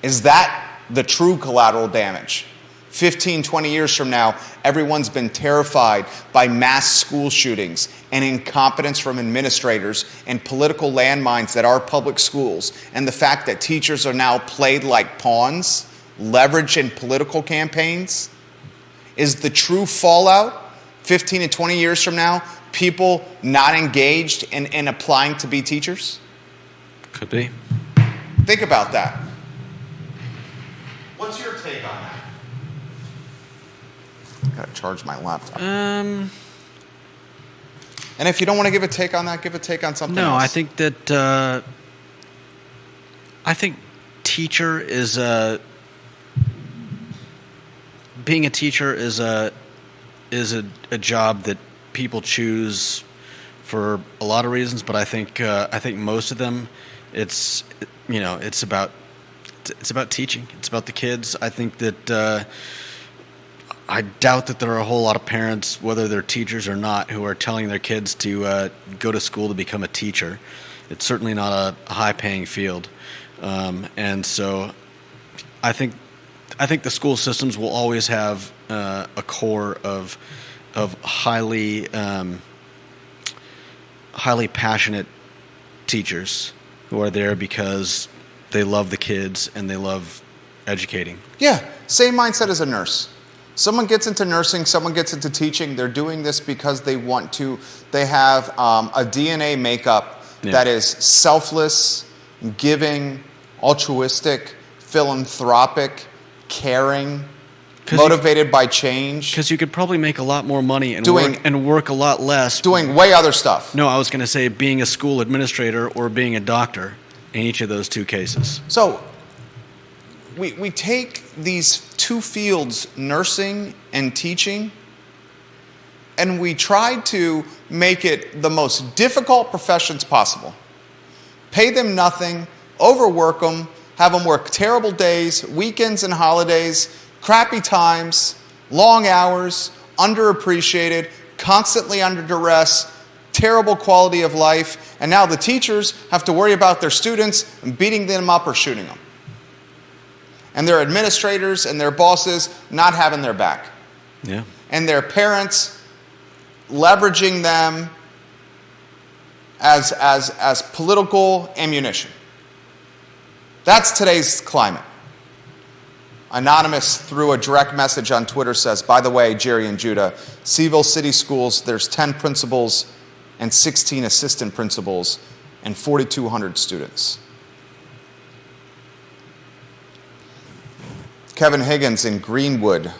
Is that the true collateral damage? 15, 20 years from now, everyone's been terrified by mass school shootings and incompetence from administrators and political landmines that are public schools, and the fact that teachers are now played like pawns, leveraged in political campaigns. Is the true fallout 15 to 20 years from now people not engaged in applying to be teachers? Could be. Think about that. What's your take on that? Gotta charge my laptop. And if you don't want to give a take on that, give a take on something else. No, I think that teacher is being a teacher is a job that people choose for a lot of reasons, but I think most of them it's about teaching. It's about the kids. I think that I doubt that there are a whole lot of parents, whether they're teachers or not, who are telling their kids to go to school to become a teacher. It's certainly not a high-paying field, and so I think the school systems will always have a core of highly passionate teachers who are there because they love the kids and they love educating. Yeah, same mindset as a nurse. Someone gets into nursing, someone gets into teaching. They're doing this because they want to. They have a DNA makeup that is selfless, giving, altruistic, philanthropic, caring, motivated by change. Because you could probably make a lot more money and work a lot less. Doing way other stuff. No, I was going to say being a school administrator or being a doctor in each of those two cases. So we take these two fields, nursing and teaching, and we try to make it the most difficult professions possible. Pay them nothing, overwork them, have them work terrible days, weekends and holidays, crappy times, long hours, underappreciated, constantly under duress, terrible quality of life, and now the teachers have to worry about their students beating them up or shooting them. And their administrators and their bosses not having their back. Yeah. And their parents leveraging them as political ammunition. That's today's climate. Anonymous through a direct message on Twitter says, by the way, Jerry and Judah, CVille City Schools, there's 10 principals and 16 assistant principals and 4,200 students. Kevin Higgins in Greenwood,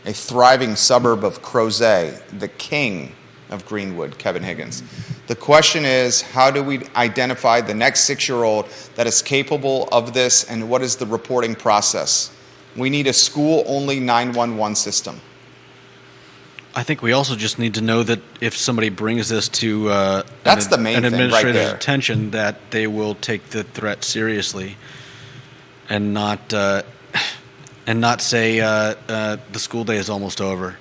a thriving suburb of Crozet, the king of Greenwood, Kevin Higgins. The question is, how do we identify the next 6-year-old that is capable of this, and what is the reporting process? We need a school-only 911 system. I think we also just need to know that if somebody brings this to that's the main an thing administrator's right there. attention, that they will take the threat seriously and not say the school day is almost over.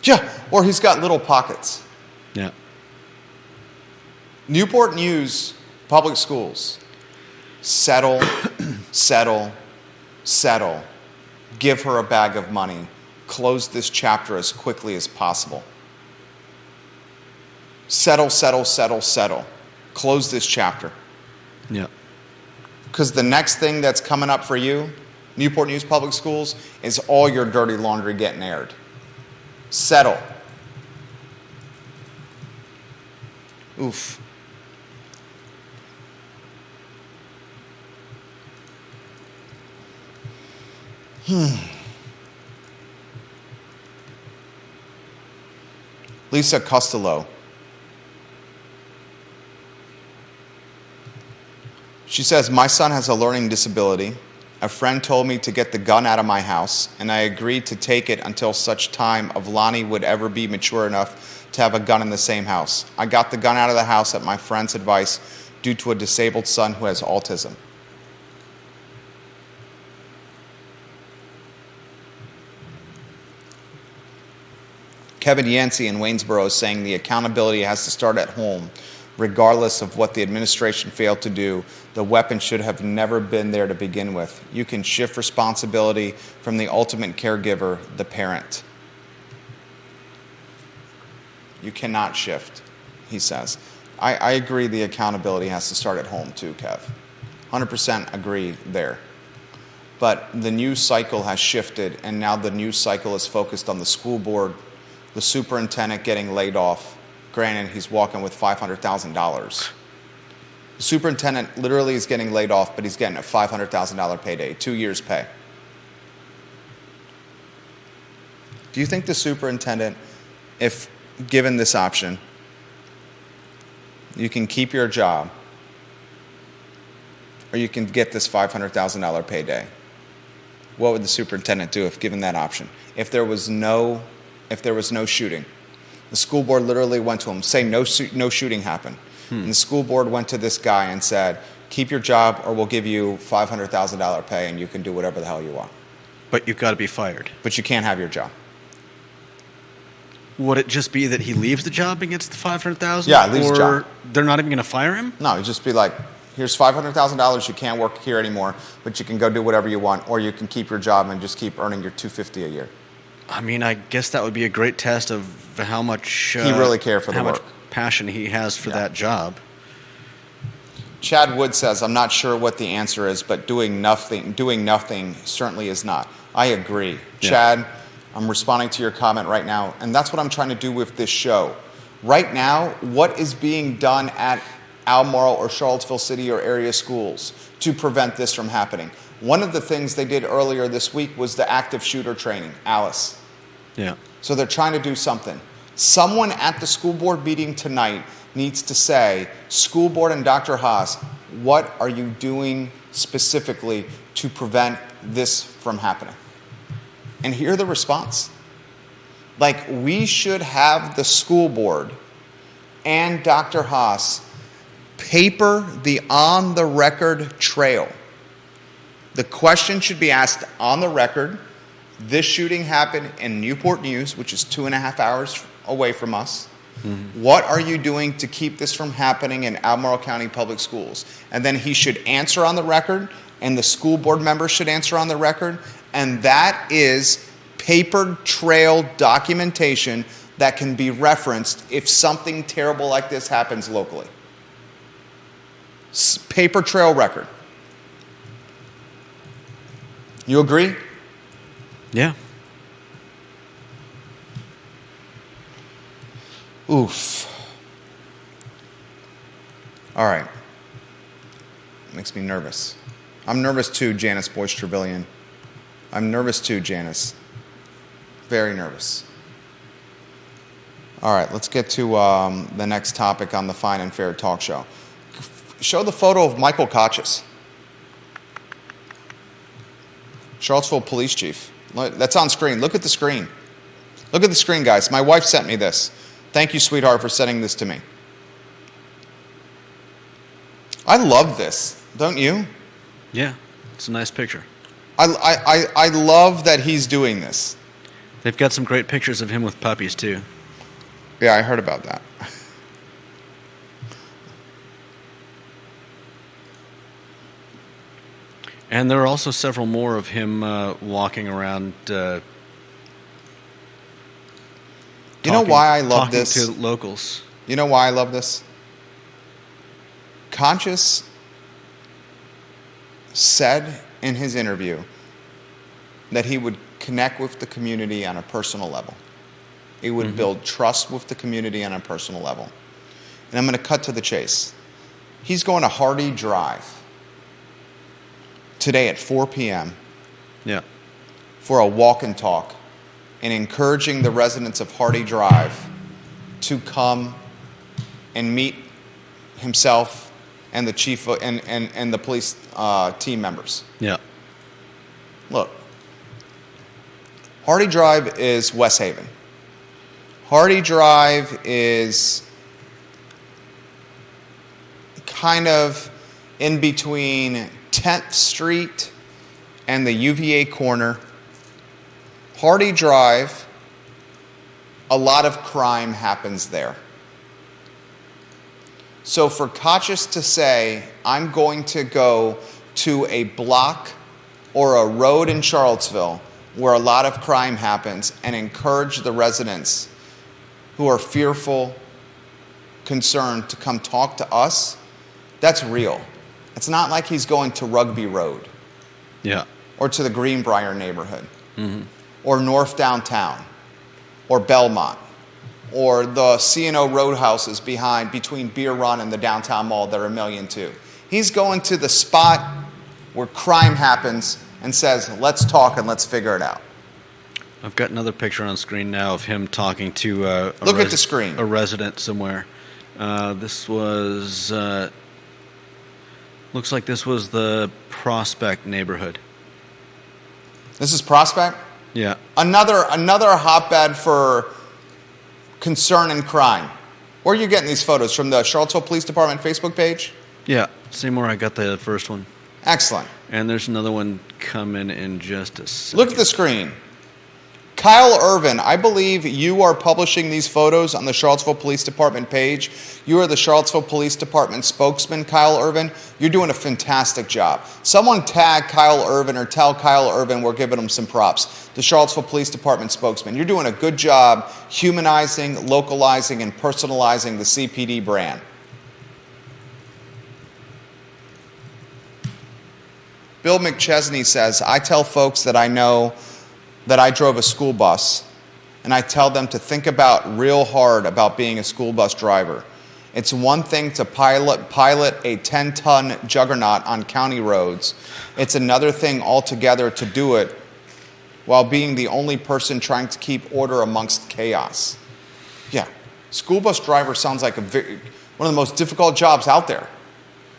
Yeah, or he's got little pockets. Yeah. Newport News Public Schools. Settle, settle, settle. Give her a bag of money. Close this chapter as quickly as possible. Settle, settle, settle, settle. Close this chapter. Yeah. Because the next thing that's coming up for you, Newport News Public Schools, is all your dirty laundry getting aired. Settle. Oof. Lisa Costello. She says, my son has a learning disability. A friend told me to get the gun out of my house, and I agreed to take it until such time of Lonnie would ever be mature enough to have a gun in the same house. I got the gun out of the house at my friend's advice due to a disabled son who has autism. Kevin Yancey in Waynesboro is saying the accountability has to start at home. Regardless of what the administration failed to do, the weapon should have never been there to begin with. You can shift responsibility from the ultimate caregiver, the parent. You cannot shift, he says. I agree the accountability has to start at home too, Kev. 100% agree there. But the news cycle has shifted, and now the news cycle is focused on the school board, the superintendent getting laid off. Granted, he's walking with $500,000. The superintendent literally is getting laid off, but he's getting a $500,000 payday, 2 years' pay. Do you think the superintendent, if given this option, you can keep your job or you can get this $500,000 payday? What would the superintendent do if given that option? If there was no shooting, the school board literally went to him, say no shooting happened. And the school board went to this guy and said, keep your job or we'll give you $500,000 pay and you can do whatever the hell you want. But you've got to be fired. But you can't have your job. Would it just be that he leaves the job and gets the $500,000? Yeah, leaves the job. Or they're not even going to fire him? No, it'd just be like, here's $500,000, you can't work here anymore, but you can go do whatever you want, or you can keep your job and just keep earning your $250 a year. I mean, I guess that would be a great test of how much he really cared for the how work. much passion he has for that job. Chad Wood says, I'm not sure what the answer is, but doing nothing certainly is not. I agree. Yeah. Chad, I'm responding to your comment right now, and that's what I'm trying to do with this show. Right now, what is being done at Albemarle or Charlottesville City or area schools to prevent this from happening? One of the things they did earlier this week was the active shooter training, Alice. Yeah. So they're trying to do something. Someone at the school board meeting tonight needs to say, school board and Dr. Haas, what are you doing specifically to prevent this from happening? And hear the response. Like, we should have the school board and Dr. Haas paper the on-the-record trail. The question should be asked on the record. This shooting happened in Newport News, which is 2.5 hours away from us. Mm-hmm. What are you doing to keep this from happening in Albemarle County Public Schools? And then he should answer on the record, and the school board members should answer on the record, and that is paper trail documentation that can be referenced if something terrible like this happens locally. Paper trail record. You agree? Yeah. Oof. All right. Makes me nervous. I'm nervous too, Janice Boyce Trevelyan. I'm nervous too, Janice. Very nervous. All right, let's get to the next topic on the Fine and Fair Talk Show. Show the photo of Michael Kochis, Charlottesville Police Chief. That's on screen. Look at the screen. Look at the screen, guys. My wife sent me this. Thank you, sweetheart, for sending this to me. I love this, don't you? Yeah, it's a nice picture. I love that he's doing this. They've got some great pictures of him with puppies, too. Yeah, I heard about that. And there are also several more of him walking around. You know why I love this? Talking to locals. You know why I love this? Conscious said in his interview that he would connect with the community on a personal level. He would build trust with the community on a personal level. And I'm going to cut to the chase. He's going to Hardy Drive today at 4 p.m. Yeah. for a walk and talk, and encouraging the residents of Hardy Drive to come and meet himself and the chief and the police team members. Yeah. Look, Hardy Drive is West Haven. Hardy Drive is kind of in between 10th Street and the UVA corner. Hardy Drive a lot of crime happens there. So for Kochis to say, I'm going to go to a block or a road in Charlottesville where a lot of crime happens and encourage the residents who are fearful, concerned to come talk to us, that's real. It's not like he's going to Rugby Road. Yeah. Or to the Greenbrier neighborhood. Mm-hmm. Or North Downtown. Or Belmont. Or the C&O Roadhouses between Beer Run and the Downtown Mall that are $1 million too. He's going to the spot where crime happens and says, let's talk and let's figure it out. I've got another picture on screen now of him talking to Look at the screen. A resident somewhere. This was, looks like this was the Prospect neighborhood. This is Prospect? Yeah. Another hotbed for concern and crime. Where are you getting these photos? From the Charlottesville Police Department Facebook page? Yeah, same where I got the first one. Excellent. And there's another one coming in just a second. Look at the screen. Kyle Irvin, I believe you are publishing these photos on the Charlottesville Police Department page. You are the Charlottesville Police Department spokesman, Kyle Irvin. You're doing a fantastic job. Someone tag Kyle Irvin or tell Kyle Irvin we're giving him some props. The Charlottesville Police Department spokesman. You're doing a good job humanizing, localizing, and personalizing the CPD brand. Bill McChesney says, I tell folks that I know that I drove a school bus, and I tell them to think about real hard about being a school bus driver. It's one thing to pilot a 10-ton juggernaut on county roads. It's another thing altogether to do it while being the only person trying to keep order amongst chaos. Yeah, school bus driver sounds like one of the most difficult jobs out there,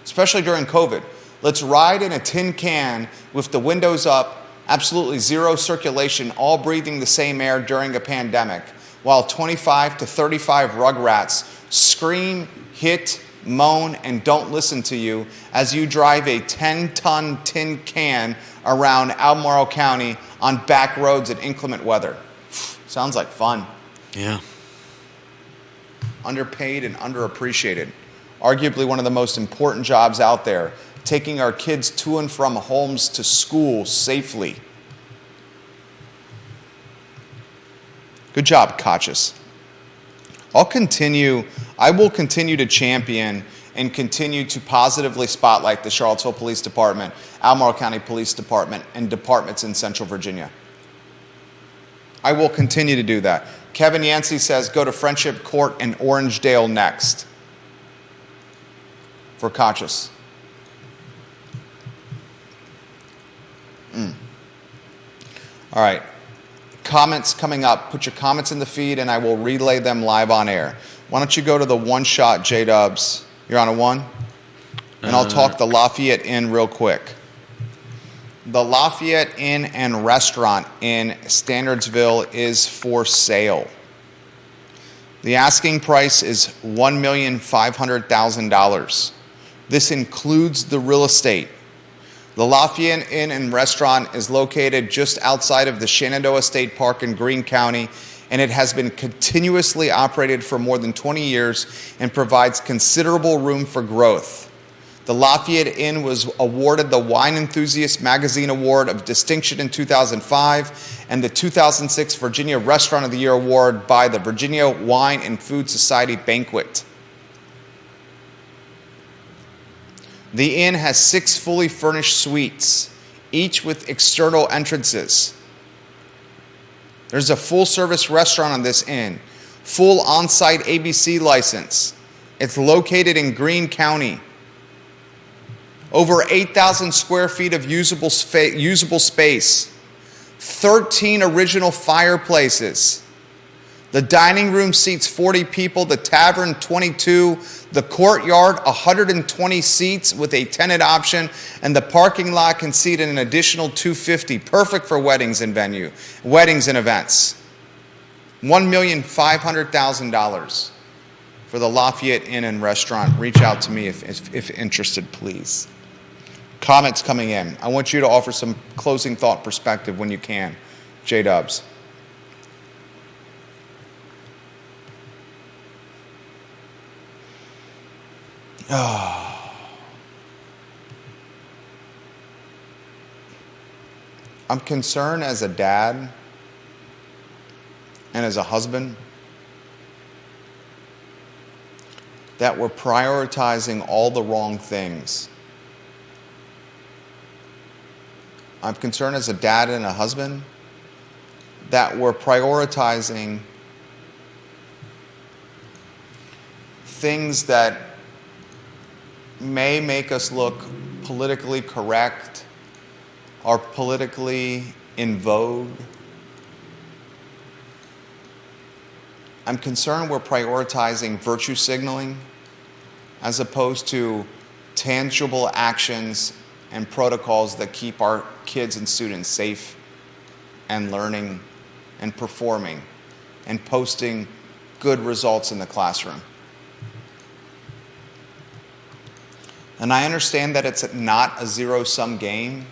especially during COVID. Let's ride in a tin can with the windows up, absolutely zero circulation, all breathing the same air during a pandemic, while 25 to 35 rugrats scream, hit, moan, and don't listen to you as you drive a 10-ton tin can around Albemarle County on back roads in inclement weather. Sounds like fun. Yeah. Underpaid and underappreciated. Arguably one of the most important jobs out there. Taking our kids to and from homes to school safely. Good job, Kochis. I will continue to champion and continue to positively spotlight the Charlottesville Police Department, Albemarle County Police Department, and departments in Central Virginia. I will continue to do that. Kevin Yancey says go to Friendship Court in Orangedale next. For Kochis. All right. Comments coming up. Put your comments in the feed and I will relay them live on air. Why don't you go to the one shot, J-Dubs? You're on a one? And I'll talk the Lafayette Inn real quick. The Lafayette Inn and Restaurant in Stanardsville is for sale. The asking price is $1,500,000. This includes the real estate. The Lafayette Inn and Restaurant is located just outside of the Shenandoah State Park in Greene County, and it has been continuously operated for more than 20 years and provides considerable room for growth. The Lafayette Inn was awarded the Wine Enthusiast Magazine Award of Distinction in 2005 and the 2006 Virginia Restaurant of the Year Award by the Virginia Wine and Food Society Banquet. The inn has 6 fully furnished suites, each with external entrances. There's a full-service restaurant on this inn, full on-site ABC license. It's located in Greene County. Over 8,000 square feet of usable space, 13 original fireplaces. The dining room seats 40 people, the tavern 22, the courtyard 120 seats with a tenant option, and the parking lot can seat an additional 250. Perfect for weddings and events. $1,500,000 for the Lafayette Inn and Restaurant. Reach out to me if interested, please. Comments coming in. I want you to offer some closing thought perspective when you can. J-Dubs. I'm concerned as a dad and as a husband that we're prioritizing all the wrong things. I'm concerned as a dad and a husband that we're prioritizing things that may make us look politically correct or politically in vogue. I'm concerned we're prioritizing virtue signaling as opposed to tangible actions and protocols that keep our kids and students safe and learning and performing and posting good results in the classroom. And I understand that it's not a zero-sum game.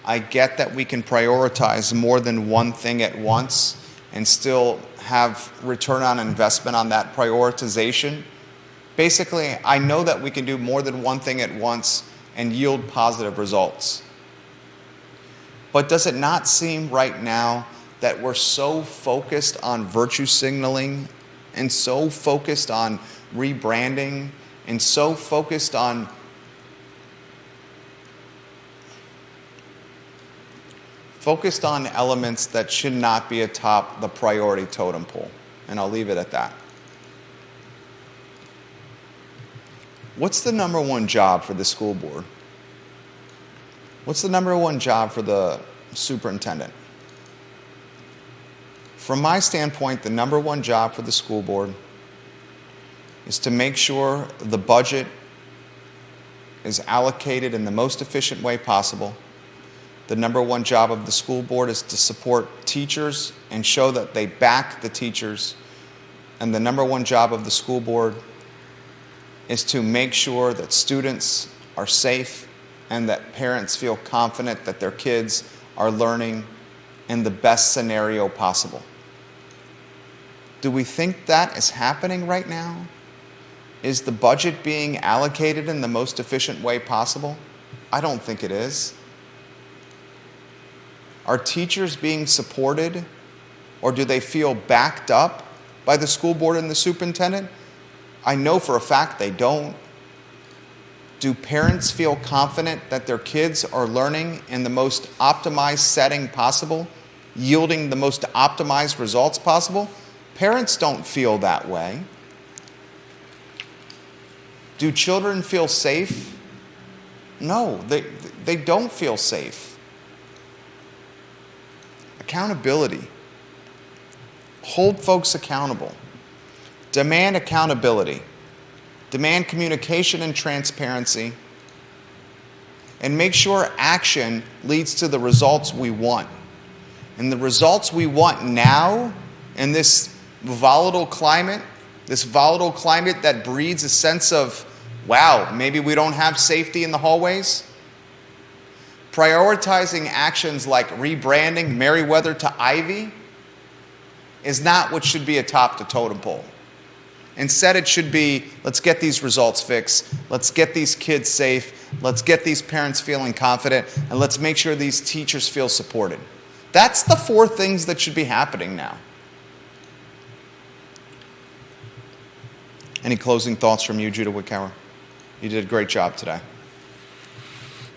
I get that we can prioritize more than one thing at once and still have return on investment on that prioritization. Basically, I know that we can do more than one thing at once and yield positive results. But does it not seem right now that we're so focused on virtue signaling and so focused on rebranding and so focused on elements that should not be atop the priority totem pole? And I'll leave it at that. What's the number one job for the school board? What's the number one job for the superintendent? From my standpoint, the number one job for the school board is to make sure the budget is allocated in the most efficient way possible. The number one job of the school board is to support teachers and show that they back the teachers. And the number one job of the school board is to make sure that students are safe and that parents feel confident that their kids are learning in the best scenario possible. Do we think that is happening right now? Is the budget being allocated in the most efficient way possible? I don't think it is. Are teachers being supported, or do they feel backed up by the school board and the superintendent? I know for a fact they don't. Do parents feel confident that their kids are learning in the most optimized setting possible, yielding the most optimized results possible? Parents don't feel that way. Do children feel safe? No, they don't feel safe. Accountability. Hold folks accountable. Demand accountability. Demand communication and transparency. And make sure action leads to the results we want. And the results we want now in this volatile climate that breeds a sense of, wow, maybe we don't have safety in the hallways. Prioritizing actions like rebranding Meriwether to Ivy is not what should be atop the totem pole. Instead, it should be, let's get these results fixed, let's get these kids safe, let's get these parents feeling confident, and let's make sure these teachers feel supported. That's the four things that should be happening now. Any closing thoughts from you, Judah Wickower? You did a great job today.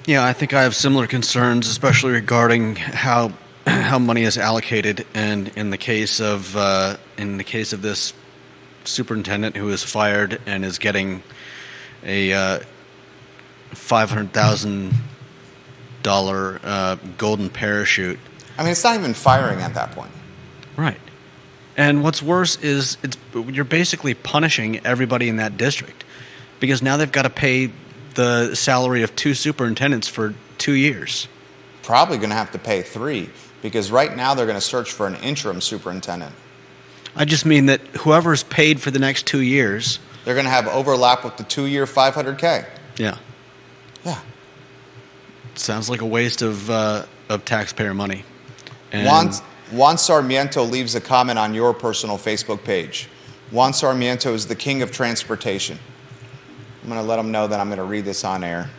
Yeah, I think I have similar concerns, especially regarding how money is allocated, and in the case of this superintendent who is fired and is getting a $500,000 golden parachute. I mean, it's not even firing at that point. Right. And what's worse is you're basically punishing everybody in that district, because now they've got to pay the salary of 2 superintendents for 2 years. Probably going to have to pay 3, because right now they're going to search for an interim superintendent. I just mean that whoever's paid for the next 2 years, they're going to have overlap with the 2-year $500K. Yeah. Yeah. Sounds like a waste of taxpayer money. And Juan Sarmiento leaves a comment on your personal Facebook page. Juan Sarmiento is the king of transportation. I'm going to let them know that I'm going to read this on air.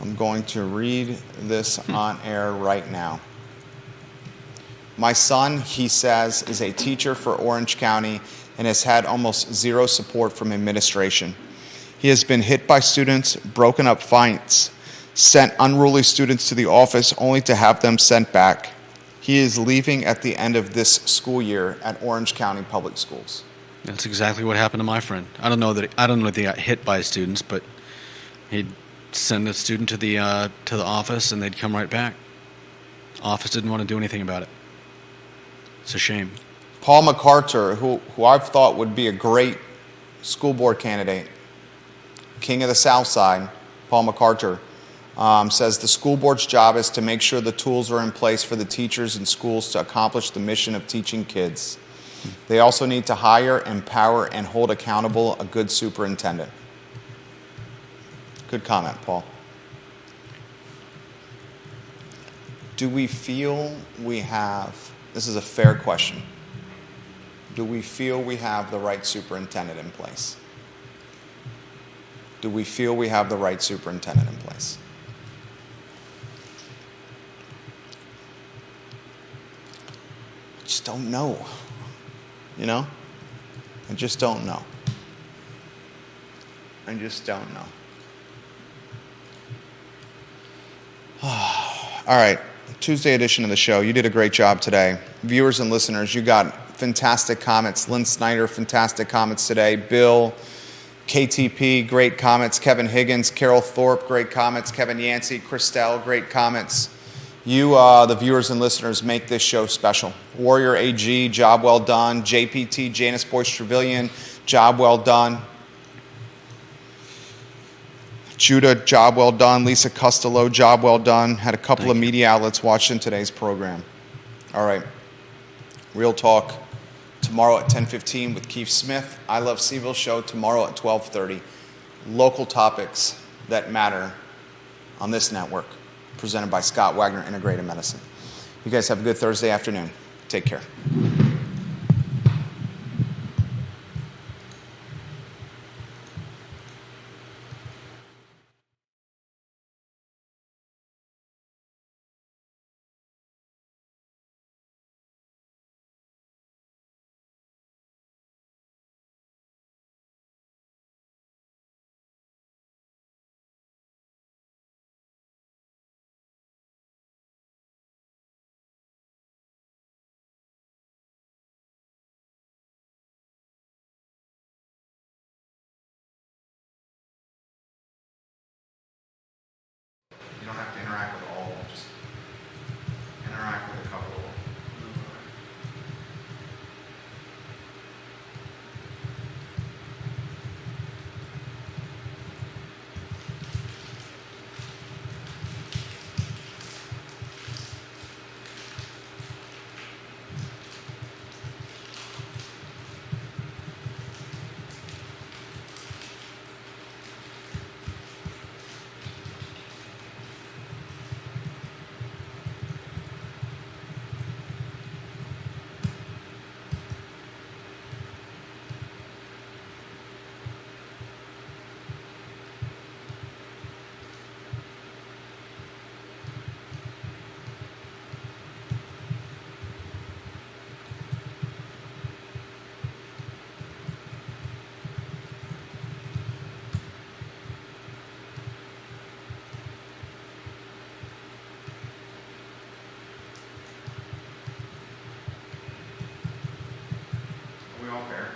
I'm going to read this on air right now. My son, he says, is a teacher for Orange County and has had almost zero support from administration. He has been hit by students, broken up fights, sent unruly students to the office only to have them sent back. He is leaving at the end of this school year at Orange County Public Schools. That's exactly what happened to my friend. I don't know if they got hit by students, but he'd send a student to the office and they'd come right back. Office didn't want to do anything about it. It's a shame. Paul MacArthur, who I've thought would be a great school board candidate, king of the South Side, Paul MacArthur, says the school board's job is to make sure the tools are in place for the teachers in schools to accomplish the mission of teaching kids. They also need to hire, empower, and hold accountable a good superintendent. Good comment, Paul. Do we feel we have, this is a fair question, do we feel we have the right superintendent in place? Do we feel we have the right superintendent in place? I just don't know. You know? I just don't know. I just don't know. All right, Tuesday edition of the show. You did a great job today. Viewers and listeners, you got fantastic comments. Lynn Snyder, fantastic comments today. Bill, KTP, great comments. Kevin Higgins, Carol Thorpe, great comments. Kevin Yancey, Christelle, great comments. You, the viewers and listeners, make this show special. Warrior AG, job well done. JPT, Janice Boyce Trevelyan, job well done. Judah, job well done. Lisa Costello, job well done. Had a couple of media outlets watching today's program. All right. Real Talk tomorrow at 10:15 with Keith Smith. I Love CVille Show tomorrow at 12:30. Local topics that matter on this network, presented by Scott Wagner Integrated Medicine. You guys have a good Thursday afternoon. Take care. You don't have to interact with all of them, just interact with a couple of them. Are we all fair?